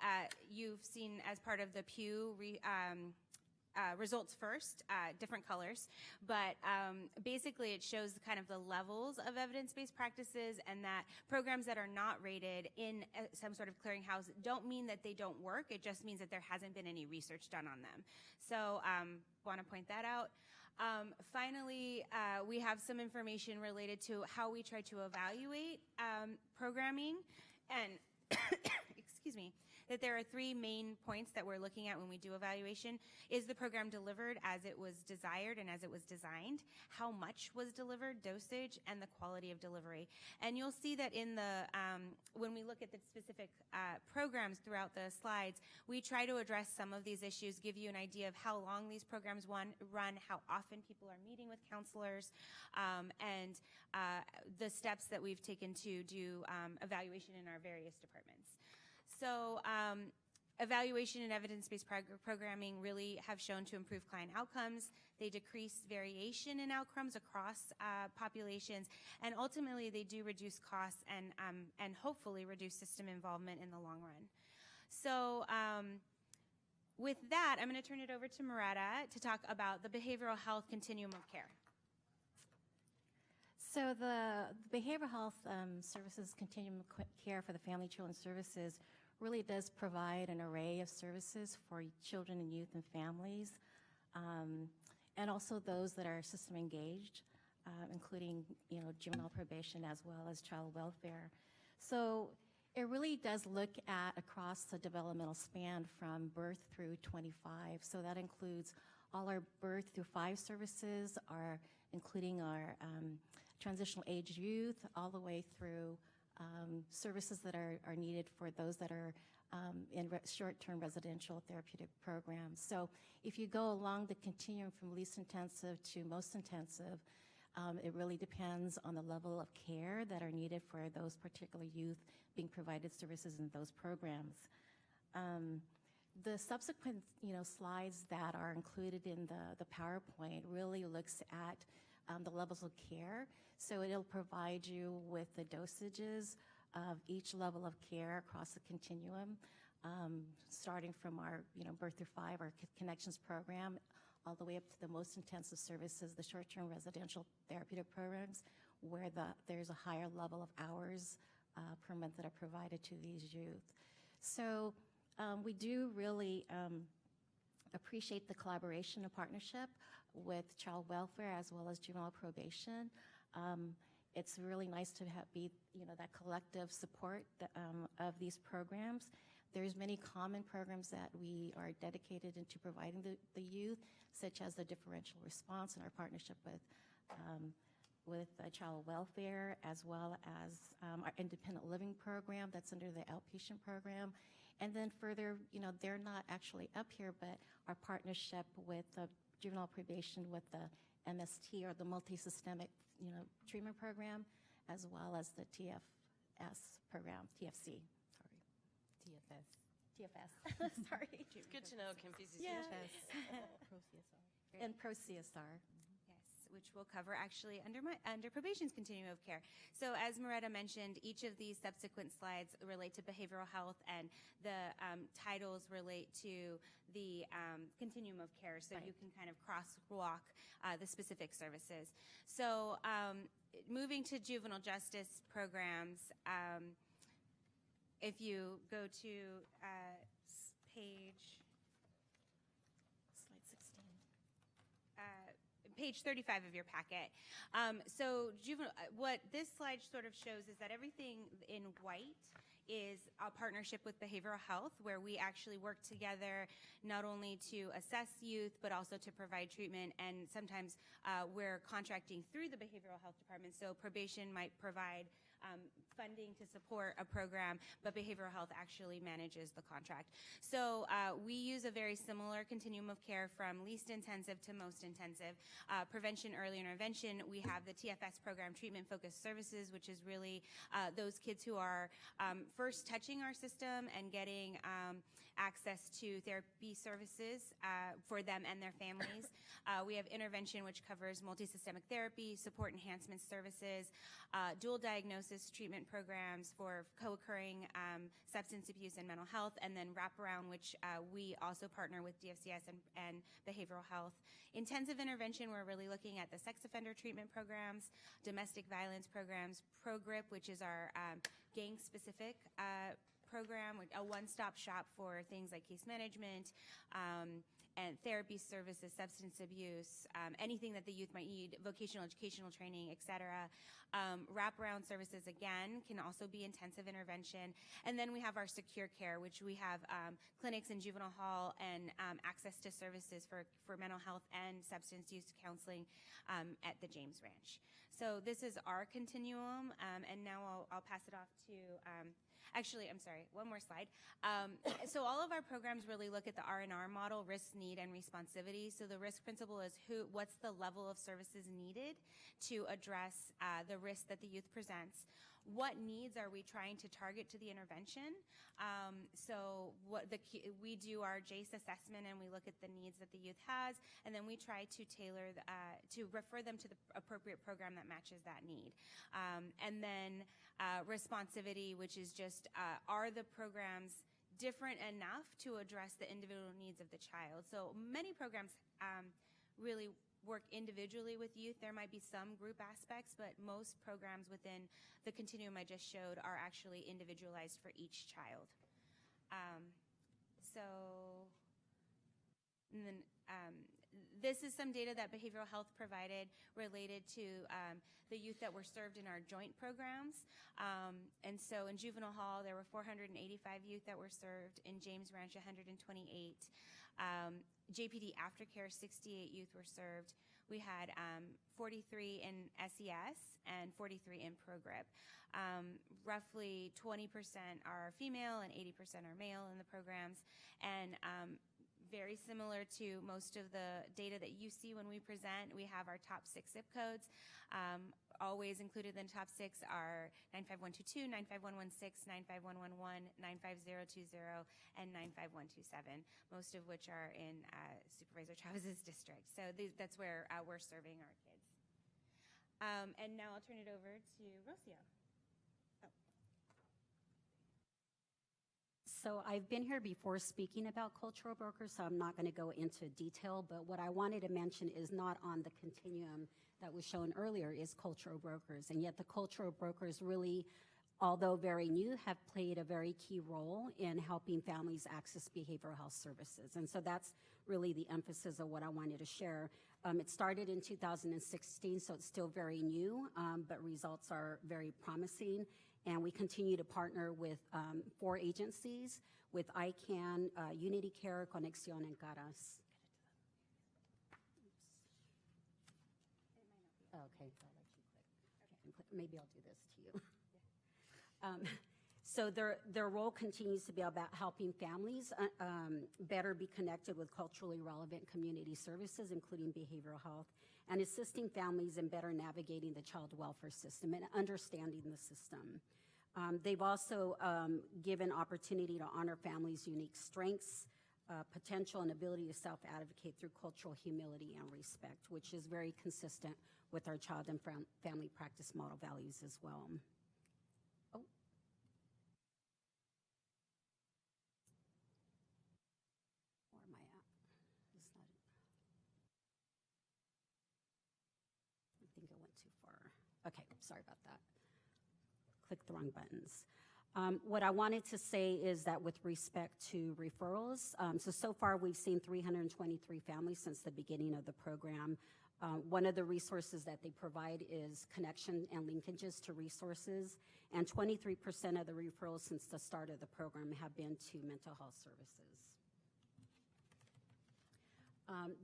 you've seen as part of the Pew results first, different colors, but basically it shows kind of the levels of evidence-based practices, and that programs that are not rated in some sort of clearinghouse don't mean that they don't work. It just means that there hasn't been any research done on them. So want to point that out. Finally, we have some information related to how we try to evaluate programming, and excuse me, that there are three main points that we're looking at when we do evaluation. Is the program delivered as it was desired and as it was designed? How much was delivered, dosage, and the quality of delivery? And you'll see that in the, when we look at the specific programs throughout the slides, we try to address some of these issues, give you an idea of how long these programs run, how often people are meeting with counselors, and the steps that we've taken to do evaluation in our various departments. So evaluation and evidence-based programming really have shown to improve client outcomes. They decrease variation in outcomes across populations, and ultimately they do reduce costs and hopefully reduce system involvement in the long run. So with that, I'm going to turn it over to Moretta to talk about the behavioral health continuum of care. So the behavioral health services continuum of care for the Family Children Services really does provide an array of services for children and youth and families, and also those that are system engaged, including juvenile probation as well as child welfare. So it really does look at across the developmental span from birth through 25. So that includes all our birth through 5 services, including our transitional age youth, all the way through services that are needed for those that are in short-term residential therapeutic programs. So if you go along the continuum from least intensive to most intensive, it really depends on the level of care that are needed for those particular youth being provided services in those programs. The subsequent slides that are included in the PowerPoint really looks at the levels of care. So it'll provide you with the dosages of each level of care across the continuum, starting from our birth through 5, our Connections program, all the way up to the most intensive services, the short-term residential therapeutic programs, where there's a higher level of hours per month that are provided to these youth. So we do really appreciate the collaboration and partnership with child welfare as well as juvenile probation. It's really nice to be that collective support of these programs. There's many common programs that we are dedicated into providing the youth, such as the differential response and our partnership with child welfare, as well as our independent living program that's under the outpatient program. And then further, they're not actually up here, but our partnership with the juvenile probation with the MST, or the multi-systemic treatment program, as well as the TFS program, TFC, sorry. TFS, sorry. It's good to know it confuses you. And Pro-CSR. Which we'll cover actually under probation's continuum of care. So as Moretta mentioned, each of these subsequent slides relate to behavioral health, and the titles relate to the continuum of care, so you can kind of crosswalk the specific services. So moving to juvenile justice programs, if you go to page 35 of your packet. So what this slide sort of shows is that everything in white is a partnership with behavioral health, where we actually work together not only to assess youth, but also to provide treatment. And sometimes we're contracting through the behavioral health department. So probation might provide funding to support a program, but behavioral health actually manages the contract. So we use a very similar continuum of care from least intensive to most intensive. Prevention, early intervention, we have the TFS program, treatment-focused services, which is really those kids who are first touching our system and getting access to therapy services for them and their families. We have intervention, which covers multisystemic therapy, support enhancement services, dual diagnosis treatment programs for co-occurring substance abuse and mental health, and then wraparound, which we also partner with DFCS and behavioral health. Intensive intervention, we're really looking at the sex offender treatment programs, domestic violence programs, ProGrip, which is our gang-specific program, a one-stop shop for things like case management, and therapy services, substance abuse, anything that the youth might need, vocational educational training, et cetera. Wraparound services, again, can also be intensive intervention. And then we have our secure care, which we have clinics in juvenile hall and access to services for mental health and substance use counseling at the James Ranch. So this is our continuum, and now I'll pass it off to actually, I'm sorry, one more slide. So all of our programs really look at the R&R model, risk, need, and responsivity. So the risk principle is what's the level of services needed to address the risk that the youth presents. What needs are we trying to target to the intervention? So we do our JACE assessment, and we look at the needs that the youth has, and then we try to tailor, to refer them to the appropriate program that matches that need. And then responsivity, which is just, are the programs different enough to address the individual needs of the child? So many programs really work individually with youth. There might be some group aspects, but most programs within the continuum I just showed are actually individualized for each child. This is some data that behavioral health provided related to the youth that were served in our joint programs. And so in juvenile hall, there were 485 youth that were served. In James Ranch, 128. JPD Aftercare, 68 youth were served. We had 43 in SES and 43 in ProGrip. Roughly 20% are female and 80% are male in the programs. And very similar to most of the data that you see when we present, we have our top 6 zip codes. Always included in the top 6 are 95122, 95116, 95111, 95020, and 95127, most of which are in Supervisor Chavez's district. So that's where we're serving our kids. And now I'll turn it over to Rocio. So I've been here before speaking about cultural brokers, so I'm not going to go into detail, but what I wanted to mention is not on the continuum that was shown earlier is cultural brokers, and yet the cultural brokers really, although very new, have played a very key role in helping families access behavioral health services. And so that's really the emphasis of what I wanted to share. It started in 2016, so it's still very new, but results are very promising. And we continue to partner with 4 agencies, with ICANN, Unity Care, Conexión, and Caras. Okay, I'll let you click. Maybe I'll do this to you. So their role continues to be about helping families better be connected with culturally relevant community services, including behavioral health, and assisting families in better navigating the child welfare system and understanding the system. They've also given opportunity to honor families' unique strengths, potential, and ability to self-advocate through cultural humility and respect, which is very consistent with our child and family practice model values as well. Oh. Where am I at? It's not it. I think I went too far. Okay, sorry about that. Click the wrong buttons. What I wanted to say is that with respect to referrals, so far we've seen 323 families since the beginning of the program. One of the resources that they provide is connection and linkages to resources, and 23% of the referrals since the start of the program have been to mental health services.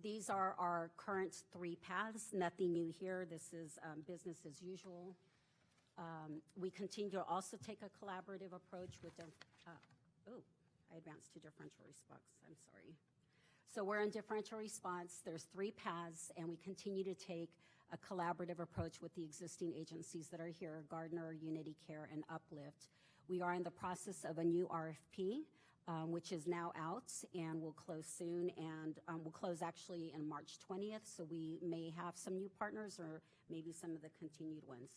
These are our current 3 paths, nothing new here. This is business as usual. We continue to also take a collaborative approach with I advanced to differential response, I'm sorry. So we're in differential response. There's 3 paths, and we continue to take a collaborative approach with the existing agencies that are here, Gardner, Unity Care, and Uplift. We are in the process of a new RFP which is now out and will close soon, and will close actually in March 20th. So we may have some new partners, or maybe some of the continued ones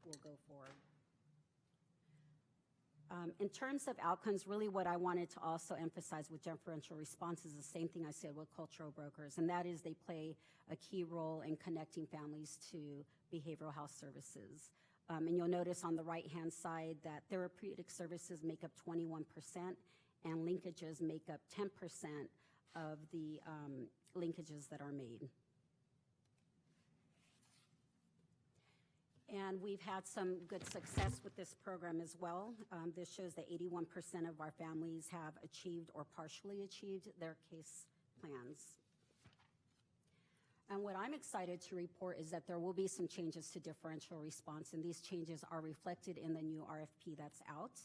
will go forward. In terms of outcomes, really what I wanted to also emphasize with differential response is the same thing I said with cultural brokers, and that is they play a key role in connecting families to behavioral health services. And you'll notice on the right-hand side that therapeutic services make up 21%, and linkages make up 10% of the linkages that are made. And we've had some good success with this program as well. This shows that 81% of our families have achieved or partially achieved their case plans. And what I'm excited to report is that there will be some changes to differential response, and these changes are reflected in the new RFP that's out.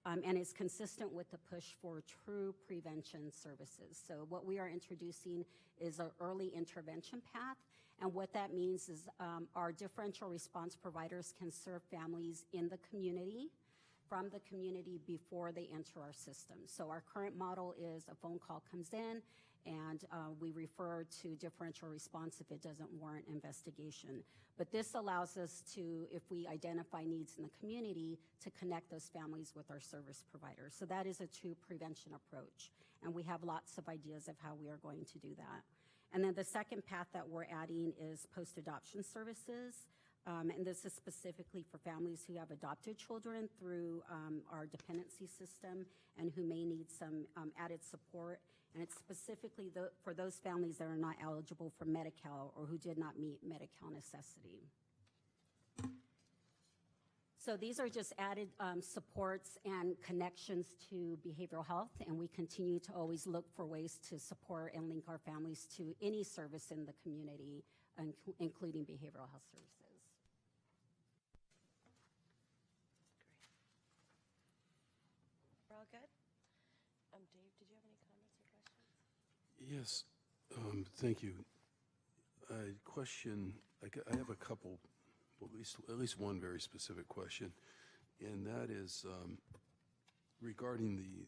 And it's consistent with the push for true prevention services. So what we are introducing is an early intervention path. And what that means is our differential response providers can serve families in the community, from the community before they enter our system. So our current model is a phone call comes in, and we refer to differential response if it doesn't warrant investigation. But this allows us to, if we identify needs in the community, to connect those families with our service providers. So that is a true prevention approach. And we have lots of ideas of how we are going to do that. And then the second path that we're adding is post-adoption services. And this is specifically for families who have adopted children through our dependency system and who may need some added support. And it's specifically for those families that are not eligible for Medi-Cal or who did not meet Medi-Cal necessity. So these are just added supports and connections to behavioral health, and we continue to always look for ways to support and link our families to any service in the community, including behavioral health services. We're all good? Dave, did you have any comments or questions? Yes, thank you. Question, I have a couple, at least one very specific question, and that is regarding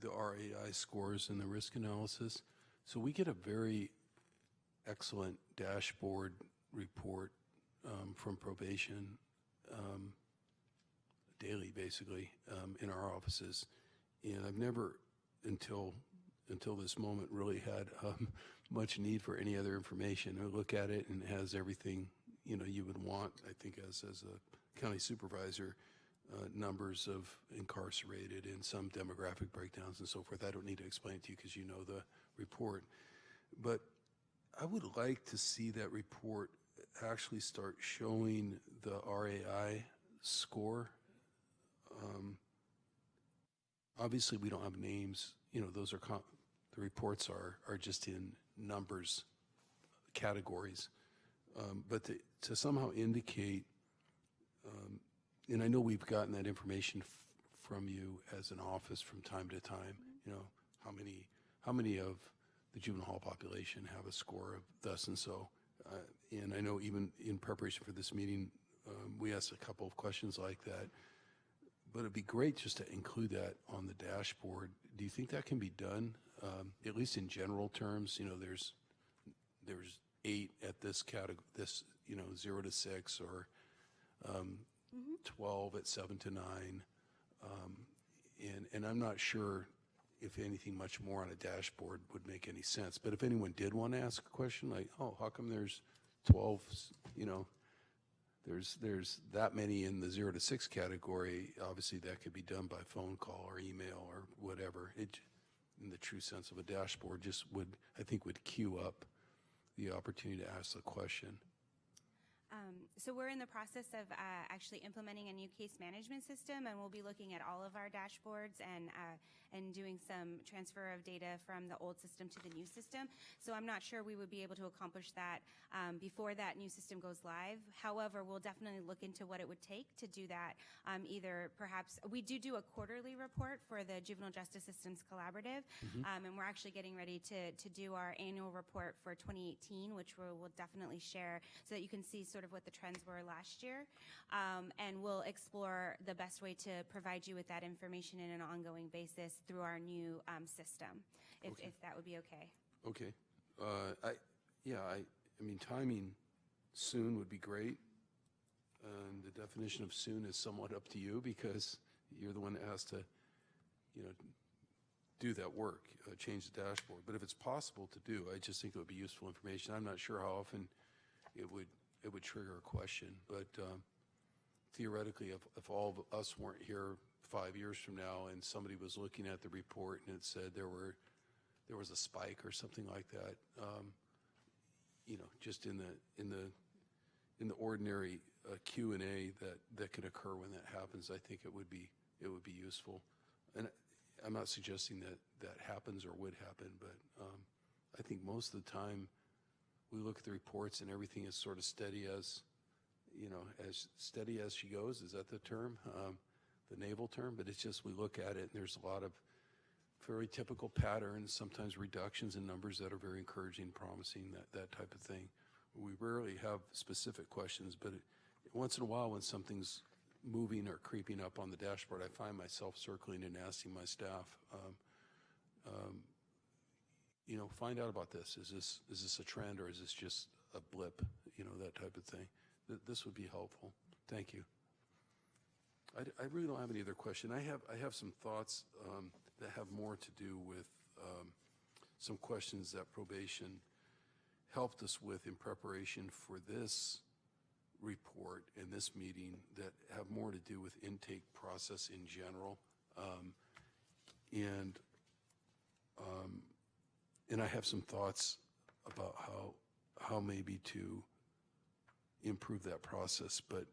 the RAI scores and the risk analysis. So we get a very excellent dashboard report from probation daily, basically, in our offices, and I've never until this moment really had much need for any other information. I look at it and it has everything you would want, I think, as a county supervisor, numbers of incarcerated and some demographic breakdowns and so forth. I don't need to explain it to you because you know the report. But I would like to see that report actually start showing the RAI score. Obviously, we don't have names. Those are the reports are just in numbers, categories. But to somehow indicate, and I know we've gotten that information from you as an office from time to time, how many of the juvenile hall population have a score of thus and so. And I know even in preparation for this meeting, we asked a couple of questions like that. But it'd be great just to include that on the dashboard. Do you think that can be done, at least in general terms? There's 8 at this category, 0 to 6, or 12 at 7 to 9, and I'm not sure if anything much more on a dashboard would make any sense. But if anyone did want to ask a question, like, oh, how come there's 12? There's that many in the 0 to 6 category. Obviously, that could be done by phone call or email or whatever. It, in the true sense of a dashboard, just would queue up the opportunity to ask the question. So we're in the process of actually implementing a new case management system, and we'll be looking at all of our dashboards and doing some transfer of data from the old system to the new system. So I'm not sure we would be able to accomplish that before that new system goes live. However, we'll definitely look into what it would take to do that. Either perhaps we do a quarterly report for the Juvenile Justice Systems Collaborative, and we're actually getting ready to do our annual report for 2018, which we'll definitely share so that you can see sort sort of what the trends were last year. And we'll explore the best way to provide you with that information in an ongoing basis through our new system, if that would be okay. Okay. I mean, timing soon would be great. And the definition of soon is somewhat up to you because you're the one that has to, do that work, change the dashboard. But if it's possible to do, I just think it would be useful information. I'm not sure how often it would trigger a question, but theoretically, if all of us weren't here 5 years from now and somebody was looking at the report and it said there was a spike or something like that, just in the ordinary Q&A that can occur when that happens, I think it would be useful. And I'm not suggesting that happens or would happen, but I think most of the time we look at the reports and everything is sort of steady as steady as she goes. Is that the term, the naval term? But it's just we look at it and there's a lot of very typical patterns, sometimes reductions in numbers that are very encouraging, promising, that type of thing. We rarely have specific questions, but once in a while when something's moving or creeping up on the dashboard, I find myself circling and asking my staff, find out about this. Is this a trend or is this just a blip? That type of thing. This would be helpful. Thank you. I really don't have any other question. I have some thoughts that have more to do with some questions that probation helped us with in preparation for this report and this meeting that have more to do with intake process in general. And I have some thoughts about how maybe to improve that process, but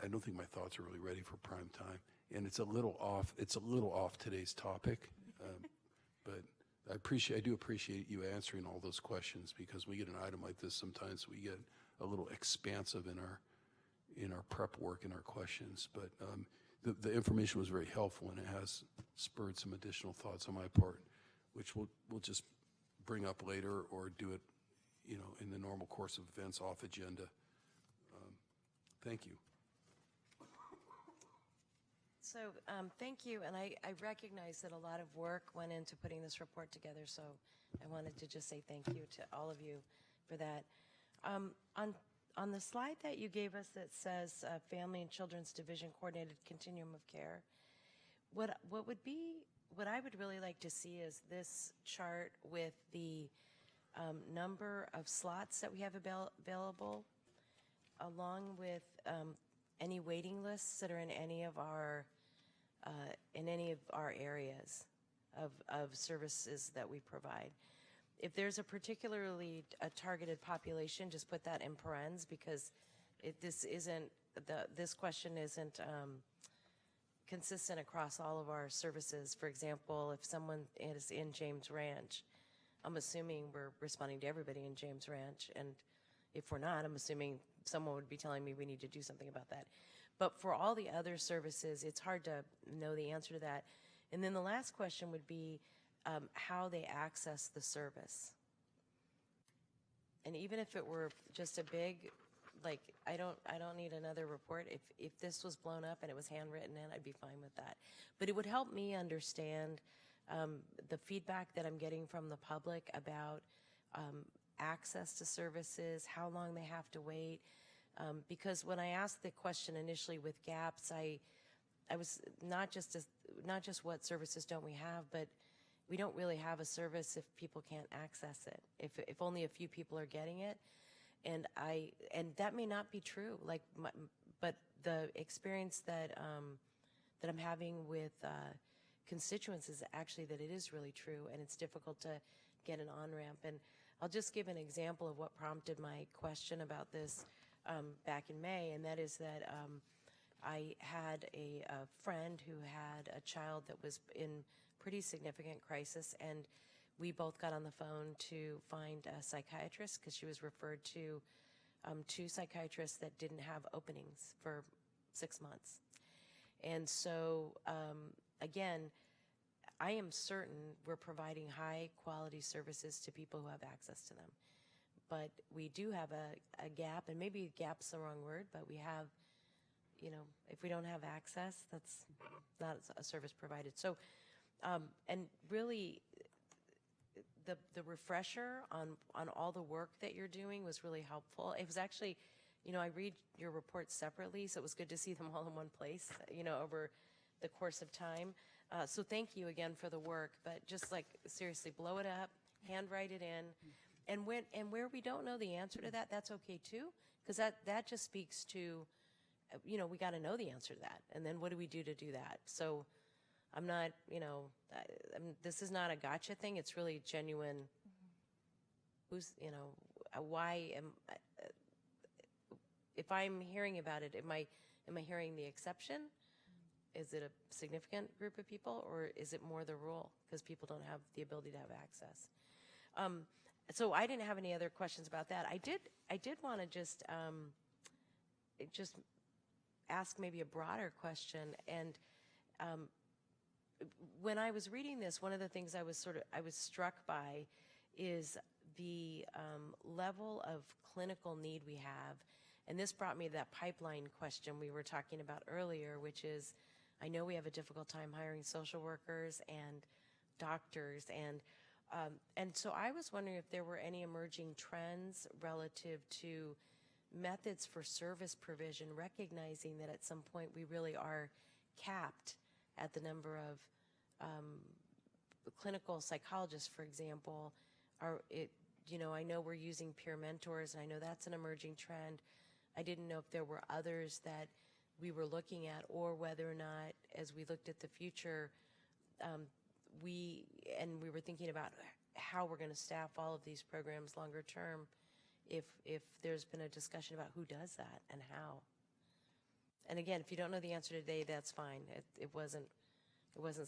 I don't think my thoughts are really ready for prime time. And it's a little off today's topic, but I do appreciate you answering all those questions, because we get an item like this sometimes we get a little expansive in our prep work and our questions. But the information was very helpful, and it has spurred some additional thoughts on my part, which we'll just bring up later or do it, in the normal course of events off agenda. Thank you. So thank you, and I recognize that a lot of work went into putting this report together, so I wanted to just say thank you to all of you for that. On the slide that you gave us that says Family and Children's Division Coordinated Continuum of Care, what I would really like to see is this chart with the number of slots that we have available, along with any waiting lists that are in any of our areas of services that we provide. If there's a particularly targeted population, just put that in parentheses, because this question isn't consistent across all of our services. For example, if someone is in James Ranch, I'm assuming we're responding to everybody in James Ranch, and if we're not, I'm assuming someone would be telling me we need to do something about that. But for all the other services, it's hard to know the answer to that. And then the last question would be how they access the service. And even if it were just a big, I don't need another report. If this was blown up and it was handwritten in, I'd be fine with that. But it would help me understand the feedback that I'm getting from the public about access to services, how long they have to wait. Because when I asked the question initially with gaps, I was not just what services don't we have, but we don't really have a service if people can't access it, if only a few people are getting it. And that may not be true, but the experience that I'm having with constituents is actually that it is really true, and it's difficult to get an on-ramp. And I'll just give an example of what prompted my question about this back in May, and that is that I had a friend who had a child that was in pretty significant crisis, and we both got on the phone to find a psychiatrist, because she was referred to two psychiatrists that didn't have openings for 6 months. And so, again, I am certain we're providing high quality services to people who have access to them. but we do have a gap, and maybe gap's the wrong word, but we have, if we don't have access, that's not a service provided. So, and really, the refresher on all the work that you're doing was really helpful. It was actually, I read your reports separately, so it was good to see them all in one place, over the course of time. So thank you again for the work, but just like seriously, blow it up, handwrite it in, and where we don't know the answer to that, that's okay too, because that just speaks to, we got to know the answer to that, and then what do we do to do that? So I'm not, this is not a gotcha thing. It's really genuine. If I'm hearing about it, am I hearing the exception? Is it a significant group of people, or is it more the rule because people don't have the ability to have access? So I didn't have any other questions about that. I did want to just ask maybe a broader question. And when I was reading this, one of the things I was struck by is the level of clinical need we have. And this brought me to that pipeline question we were talking about earlier, which is, I know we have a difficult time hiring social workers and doctors, and so I was wondering if there were any emerging trends relative to methods for service provision, recognizing that at some point we really are capped at the number of clinical psychologists, for example. I know we're using peer mentors, and I know that's an emerging trend. I didn't know if there were others that we were looking at, or whether or not, as we looked at the future, we were thinking about how we're going to staff all of these programs longer term, if there's been a discussion about who does that and how. And again, if you don't know the answer today, that's fine. It wasn't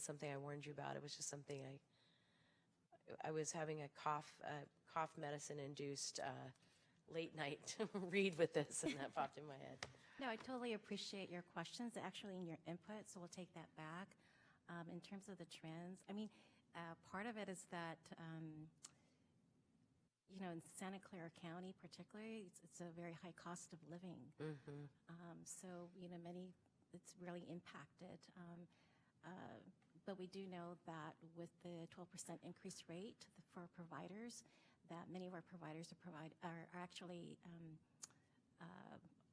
something I warned you about. It was just something I was having a cough medicine induced late night read with this, and that popped in my head. No, I totally appreciate your questions, actually, in your input, so we'll take that back. In terms of the trends, part of it is that, in Santa Clara County particularly, it's a very high cost of living. Mm-hmm. So, it's really impacted. But we do know that with the 12% increase rate for providers, that many of our providers are actually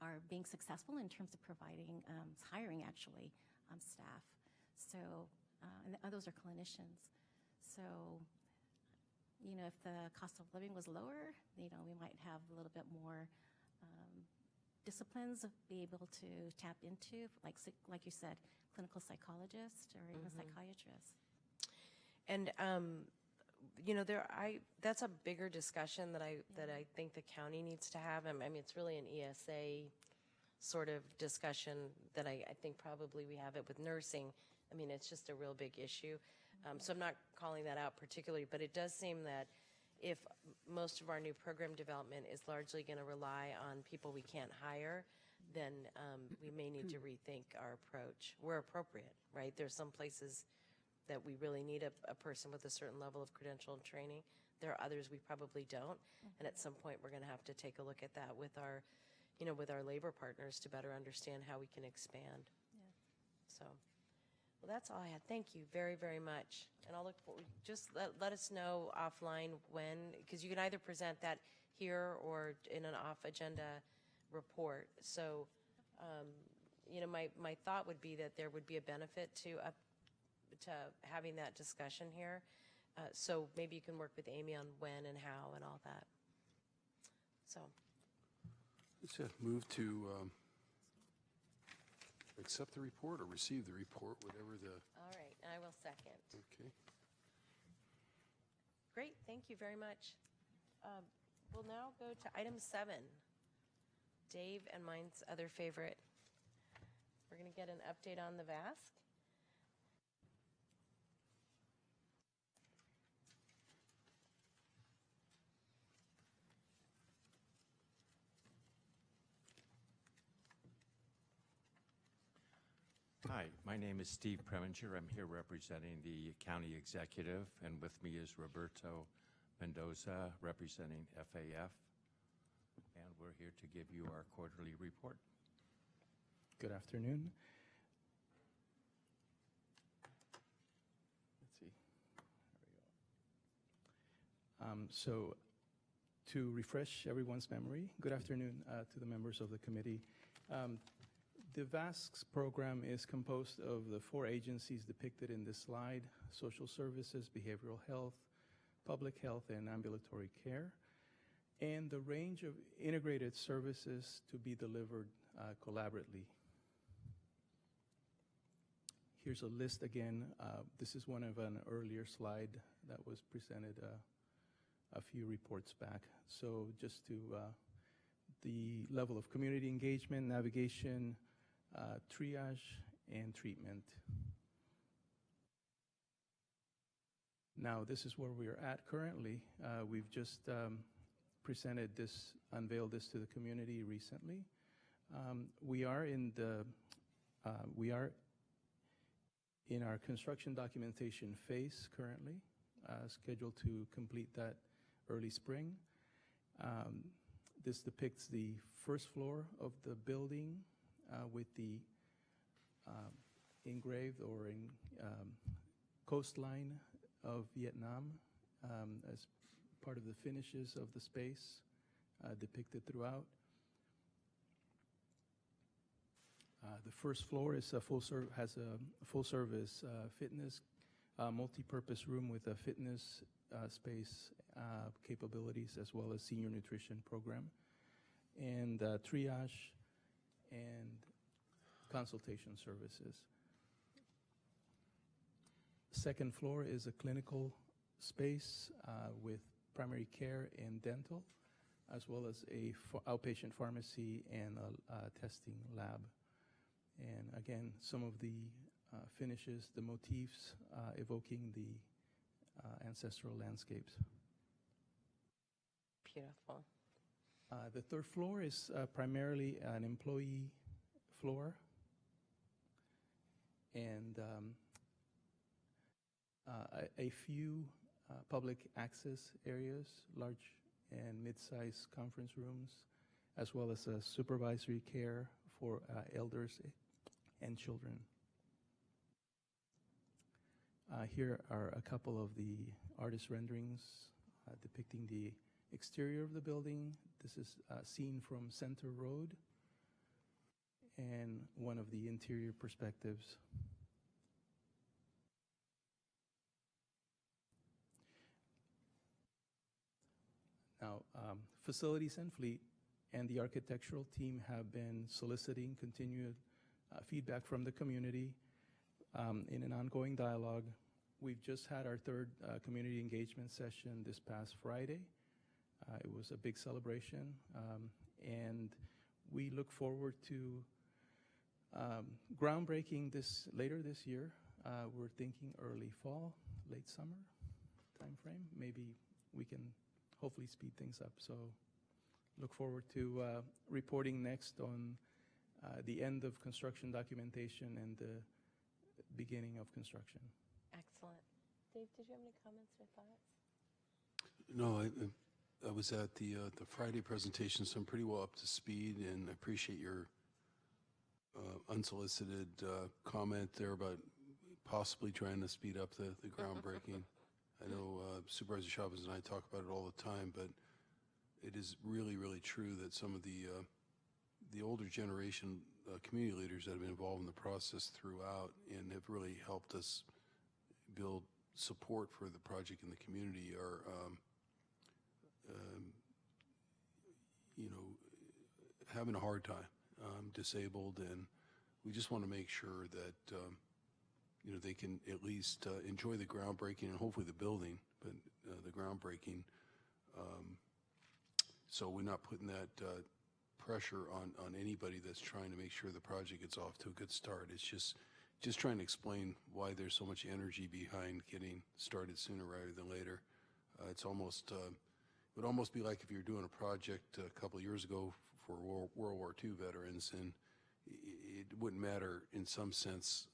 are being successful in terms of providing, hiring actually, staff. So, and those are clinicians. So, if the cost of living was lower, we might have a little bit more disciplines be able to tap into, like you said, clinical psychologist or even psychiatrist. And that's a bigger discussion that I think the county needs to have. It's really an ESA sort of discussion that I think probably we have it with nursing. It's just a real big issue. So I'm not calling that out particularly, but it does seem that if most of our new program development is largely going to rely on people we can't hire, then we may need to rethink our approach. We're appropriate, right? There's some places that we really need a person with a certain level of credential and training. There are others we probably don't. And at some point, we're going to have to take a look at that with our labor partners to better understand how we can expand. Yeah. So, well, that's all I had. Thank you very, very much. And I'll look forward, just let us know offline when, because you can either present that here or in an off-agenda report. So, my thought would be that there would be a benefit to having that discussion here. So maybe you can work with Amy on when and how and all that. So. Let's move to accept the report or receive the report, whatever the... All right, and I will second. Okay. Great, thank you very much. We'll now go to item 7. Dave and mine's other favorite. We're going to get an update on the VASC. Hi, my name is Steve Preminger. I'm here representing the county executive, and with me is Roberto Mendoza representing FAF. we're here to give you our quarterly report. Good afternoon. Let's see. There we go. So, to refresh everyone's memory, good afternoon to the members of the committee. The VASCS program is composed of the 4 agencies depicted in this slide: social services, behavioral health, public health, and ambulatory care, and the range of integrated services to be delivered collaboratively. Here's a list again. This is one of an earlier slide that was presented a few reports back. So just to the level of community engagement, navigation, triage, and treatment. Now, this is where we are at currently. We've just presented this, unveiled this to the community recently. We are in our construction documentation phase currently, scheduled to complete that early spring. This depicts the first floor of the building with the engraved or coastline of Vietnam as part of the finishes of the space depicted throughout. The first floor is has a full-service fitness, multi-purpose room with a fitness space capabilities, as well as senior nutrition program, and triage and consultation services. Second floor is a clinical space with primary care and dental, as well as a outpatient pharmacy and a testing lab. And again, some of the finishes, the motifs evoking the ancestral landscapes. Beautiful. The third floor is primarily an employee floor, and a few public access areas, large and mid-sized conference rooms, as well as a supervisory care for elders and children. Here are a couple of the artist renderings depicting the exterior of the building. This is seen from Center Road, and one of the interior perspectives. Now, facilities and fleet and the architectural team have been soliciting continued feedback from the community in an ongoing dialogue. We've just had our third community engagement session this past Friday. It was a big celebration, and we look forward to groundbreaking this later this year. We're thinking early fall, late summer timeframe. Maybe we can hopefully speed things up. So look forward to reporting next on the end of construction documentation and the beginning of construction. Excellent. Dave, did you have any comments or thoughts? No, I was at the Friday presentation, so I'm pretty well up to speed, and I appreciate your unsolicited comment there about possibly trying to speed up the groundbreaking. I know Supervisor Chavez and I talk about it all the time, but it is really, really true that some of the older generation community leaders that have been involved in the process throughout and have really helped us build support for the project in the community are, having a hard time, disabled, and we just want to make sure that they can at least enjoy the groundbreaking and hopefully the building, but the groundbreaking. So we're not putting that pressure on anybody that's trying to make sure the project gets off to a good start. It's just trying to explain why there's so much energy behind getting started sooner rather than later. It's almost it would almost be like if you're doing a project a couple of years ago for World War II veterans, and it wouldn't matter in some sense,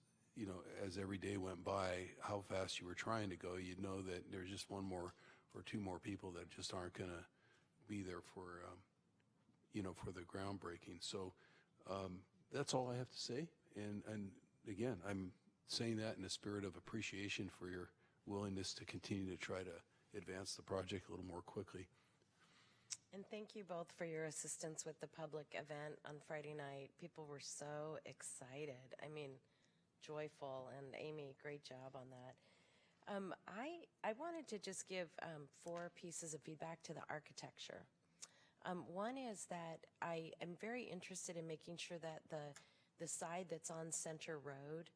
as every day went by, how fast you were trying to go. You'd know that there's just one more or two more people that just aren't going to be there for for the groundbreaking. So that's all I have to say. And again, I'm saying that in a spirit of appreciation for your willingness to continue to try to advance the project a little more quickly. And thank you both for your assistance with the public event on Friday night. People were so excited. I mean, joyful. And Amy, great job on that. I wanted to just give 4 pieces of feedback to the architecture. One is that I am very interested in making sure that the side that's on Center Road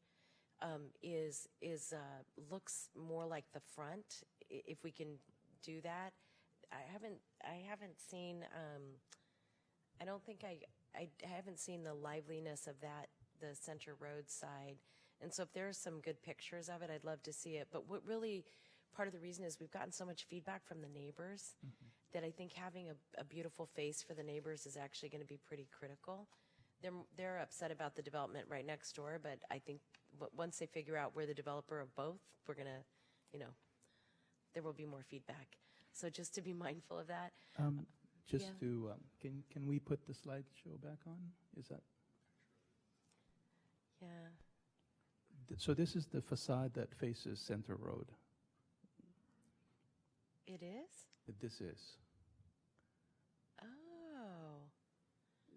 looks more like the front. If we can do that, I haven't seen. I don't think I haven't seen the liveliness of the Center Road side. And so if there are some good pictures of it, I'd love to see it. But what really part of the reason is we've gotten so much feedback from the neighbors that I think having a beautiful face for the neighbors is actually going to be pretty critical. They're upset about the development right next door, but I think once they figure out we're the developer of both, we're going to, there will be more feedback. So just to be mindful of that. Can we put the slideshow back on? Is that? Yeah. So this is the facade that faces Center Road. It is? This is. Oh.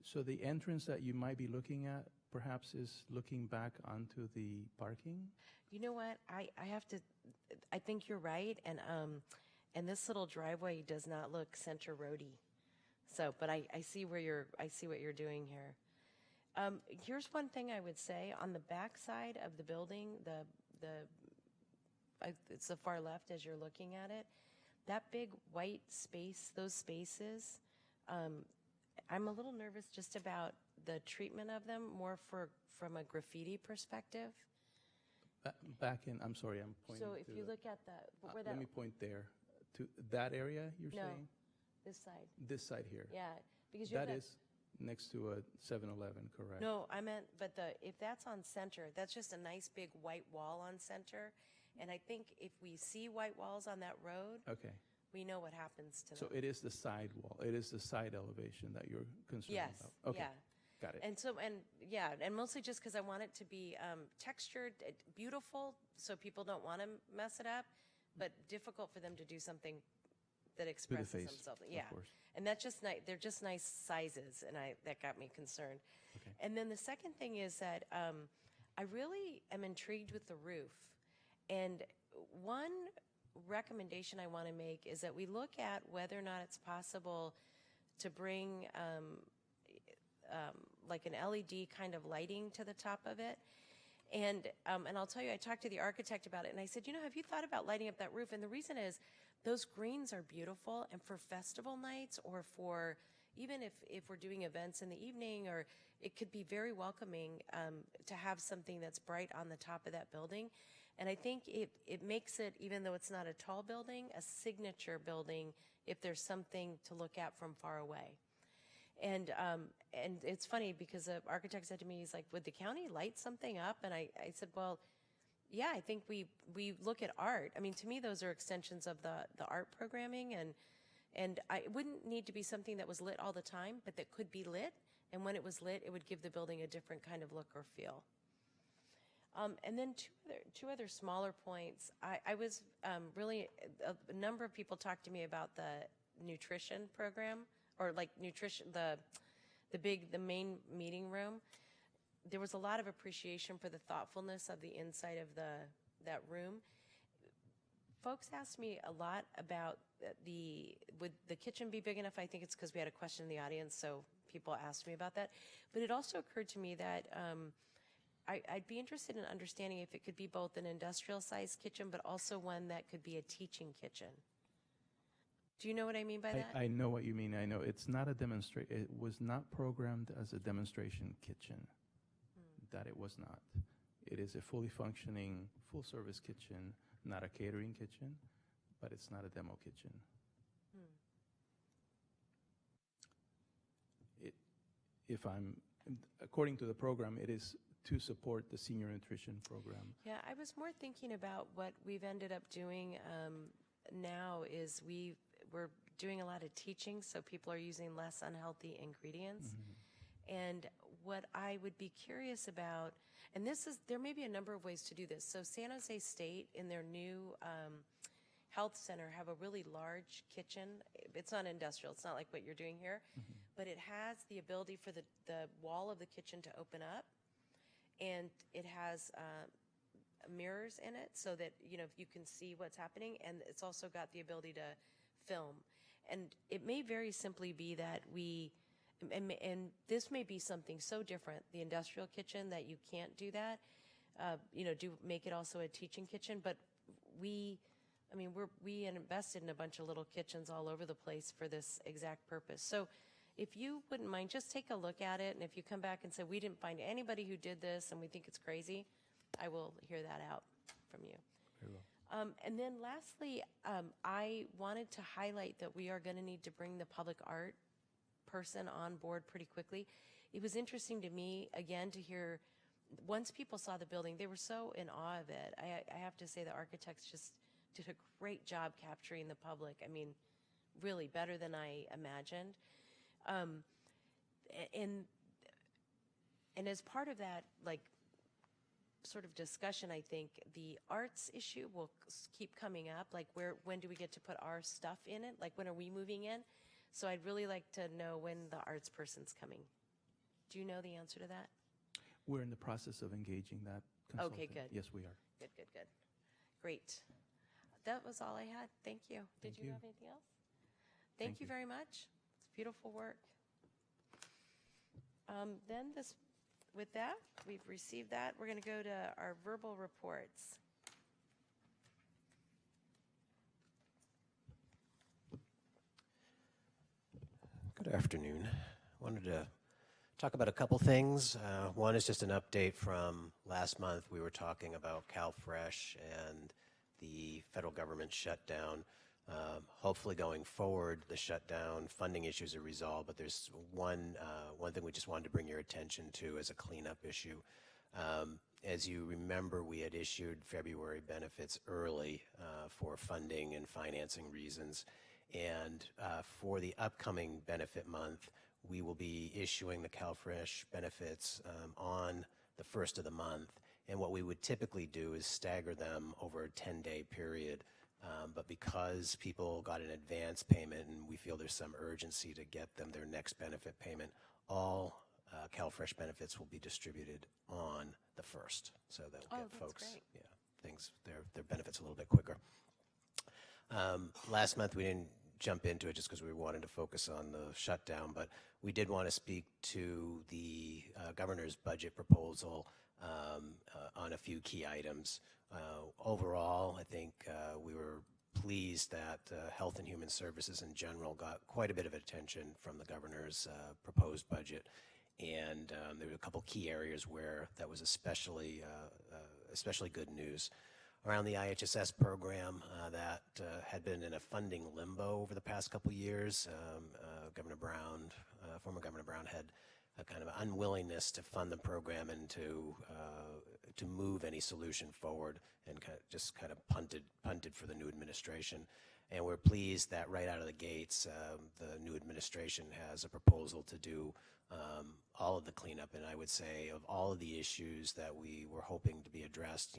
So the entrance that you might be looking at perhaps is looking back onto the parking? You know what? I think you're right. And this little driveway does not look Center Roady. So, but I see what you're doing here. Here's one thing I would say on the back side of the building, it's the far left as you're looking at it, that big white space, those spaces, I'm a little nervous just about the treatment of them, more from a graffiti perspective. Back in, I'm sorry, I'm pointing So if you look at where that. let me point there. To that area, you're saying? No, this side. This side here. Yeah, because you that is next to a 7-Eleven, correct? No, I meant, but if that's on Center, that's just a nice big white wall on Center. And I think if we see white walls on that road, okay, we know what happens to them. So it is the side wall. It is the side elevation that you're concerned about. Okay. Yeah. Got it. And mostly just because I want it to be textured, beautiful, so people don't want to mess it up, but difficult for them to do something that expresses themselves. Yeah, of course. And that's just nice. They're just nice sizes, and that got me concerned. Okay. And then the second thing is that I really am intrigued with the roof, and one recommendation I want to make is that we look at whether or not it's possible to bring like an LED kind of lighting to the top of it. And I'll tell you, I talked to the architect about it, and I said, have you thought about lighting up that roof? And the reason is those greens are beautiful, and for festival nights or for even if we're doing events in the evening, or it could be very welcoming to have something that's bright on the top of that building. And I think it makes it, even though it's not a tall building, a signature building if there's something to look at from far away. And it's funny because the architect said to me, he's like, would the county light something up? And I said, well, yeah, I think we look at art. I mean, to me, those are extensions of the art programming, and it wouldn't need to be something that was lit all the time, but that could be lit. And when it was lit, it would give the building a different kind of look or feel. And then two other smaller points. I was really, a number of people talked to me about the nutrition program, or like nutrition, the main meeting room. There was a lot of appreciation for the thoughtfulness of the inside of that room. Folks asked me a lot about would the kitchen be big enough? I think it's because we had a question in the audience, so people asked me about that. But it also occurred to me that I'd be interested in understanding if it could be both an industrial-sized kitchen, but also one that could be a teaching kitchen. Do you know what I mean by that? I know what you mean. I know it's not a demonstration. It was not programmed as a demonstration kitchen. That it was not. It is a fully functioning, full-service kitchen, not a catering kitchen, but it's not a demo kitchen. According to the program, it is to support the senior nutrition program. Yeah, I was more thinking about what we've ended up doing now is we're doing a lot of teaching, so people are using less unhealthy ingredients. And what I would be curious about, and there may be a number of ways to do this. So San Jose State, in their new health center, have a really large kitchen. It's not industrial. It's not like what you're doing here, but it has the ability for the wall of the kitchen to open up, and it has mirrors in it so that you can see what's happening, and it's also got the ability to film. And it may very simply be that and this may be something so different, the industrial kitchen, that you can't do that. Make it also a teaching kitchen, but we invested in a bunch of little kitchens all over the place for this exact purpose. So if you wouldn't mind, just take a look at it, and if you come back and say, we didn't find anybody who did this and we think it's crazy, I will hear that out from you. Very well. And then lastly, I wanted to highlight that we are going to need to bring the public art person on board pretty quickly. It was interesting to me, again, to hear, once people saw the building, they were so in awe of it. I have to say the architects just did a great job capturing the public. I mean, really better than I imagined. And as part of that, sort of discussion, I think the arts issue will keep coming up. When do we get to put our stuff in it? When are we moving in? So I'd really like to know when the arts person's coming. Do you know the answer to that? We're in the process of engaging that consultant. Okay, good. Yes, we are. Good. Great. That was all I had. Thank you. Did Thank you you. have anything else? Thank you very much. It's beautiful work. With that, we've received that. We're going to go to our verbal reports. Good afternoon. I wanted to talk about a couple things. One is just an update from last month. We were talking about CalFresh and the federal government shutdown. Hopefully going forward, the shutdown funding issues are resolved, but there's one thing we just wanted to bring your attention to as a cleanup issue. As you remember, we had issued February benefits early for funding and financing reasons. And for the upcoming benefit month, we will be issuing the CalFresh benefits on the first of the month. And what we would typically do is stagger them over a 10-day period. But because people got an advance payment and we feel there's some urgency to get them their next benefit payment, all CalFresh benefits will be distributed on the first. So that will get folks their benefits a little bit quicker. Last month we didn't jump into it just because we wanted to focus on the shutdown, but we did want to speak to the governor's budget proposal on a few key items. Overall, I think we were pleased that Health and Human Services in general got quite a bit of attention from the governor's proposed budget, and there were a couple key areas where that was especially good news. Around the IHSS program that had been in a funding limbo over the past couple years, former Governor Brown had a kind of unwillingness to fund the program and to move any solution forward, and just punted for the new administration. And we're pleased that right out of the gates, the new administration has a proposal to do all of the cleanup. And I would say of all of the issues that we were hoping to be addressed,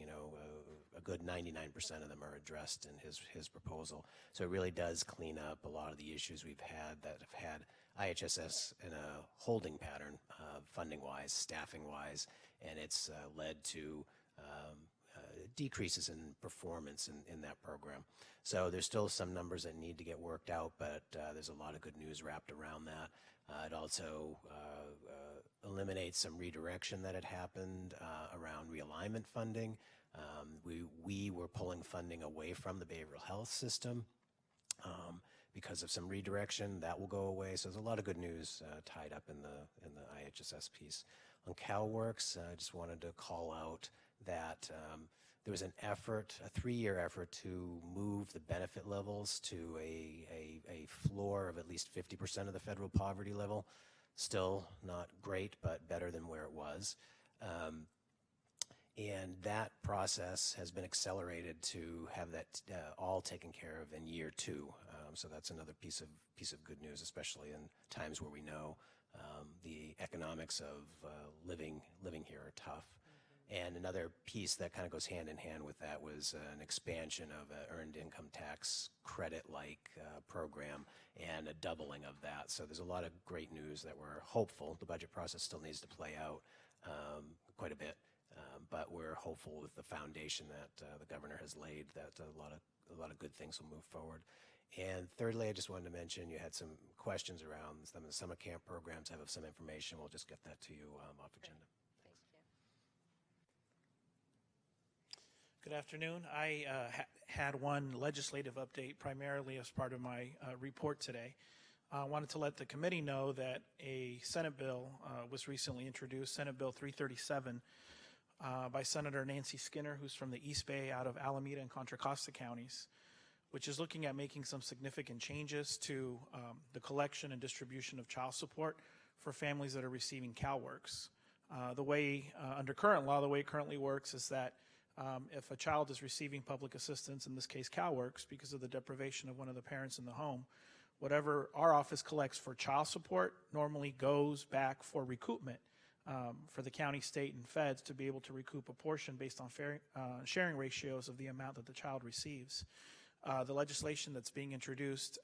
a good 99% of them are addressed in his proposal. So it really does clean up a lot of the issues we've had that have had IHSS in a holding pattern, funding-wise, staffing-wise, and it's led to decreases in performance in that program. So there's still some numbers that need to get worked out, but there's a lot of good news wrapped around that. It also eliminates some redirection that had happened around realignment funding. We were pulling funding away from the behavioral health system because of some redirection. That will go away. So there's a lot of good news tied up in the IHSS piece. On CalWorks, I just wanted to call out that there was an effort, a 3-year effort, to move the benefit levels to a floor of at least 50% of the federal poverty level. Still not great, but better than where it was. And that process has been accelerated to have that all taken care of in year 2. So that's another piece of good news, especially in times where we know the economics of living here are tough. And another piece that kind of goes hand in hand with that was an expansion of an earned income tax credit-like program and a doubling of that. So there's a lot of great news that we're hopeful. The budget process still needs to play out quite a bit, but we're hopeful with the foundation that the governor has laid that a lot of good things will move forward. And thirdly, I just wanted to mention you had some questions around some of the summer camp programs. I have some information. We'll just get that to you off agenda. Good afternoon. I had one legislative update primarily as part of my report today. I wanted to let the committee know that a Senate bill was recently introduced, Senate Bill 337, by Senator Nancy Skinner, who's from the East Bay out of Alameda and Contra Costa counties, which is looking at making some significant changes to the collection and distribution of child support for families that are receiving CalWORKs. The way, under current law, the way it currently works is that if a child is receiving public assistance, in this case CalWORKs, because of the deprivation of one of the parents in the home, whatever our office collects for child support normally goes back for recoupment for the county, state, and feds to be able to recoup a portion based on sharing ratios of the amount that the child receives. The legislation that's being introduced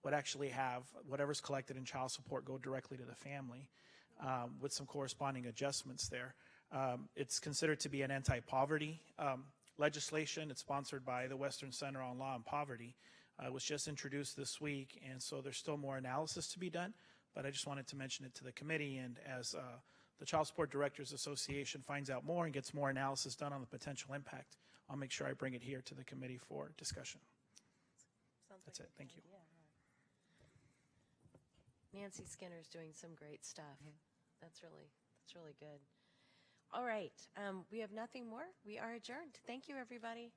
would actually have whatever's collected in child support go directly to the family with some corresponding adjustments there. It's considered to be an anti-poverty legislation. It's sponsored by the Western Center on Law and Poverty. It was just introduced this week, and so there's still more analysis to be done, but I just wanted to mention it to the committee, and as the Child Support Directors Association finds out more and gets more analysis done on the potential impact, I'll make sure I bring it here to the committee for discussion. That's it. Thank you. Nancy Skinner's doing some great stuff. That's really good. All right. We have nothing more. We are adjourned. Thank you, everybody.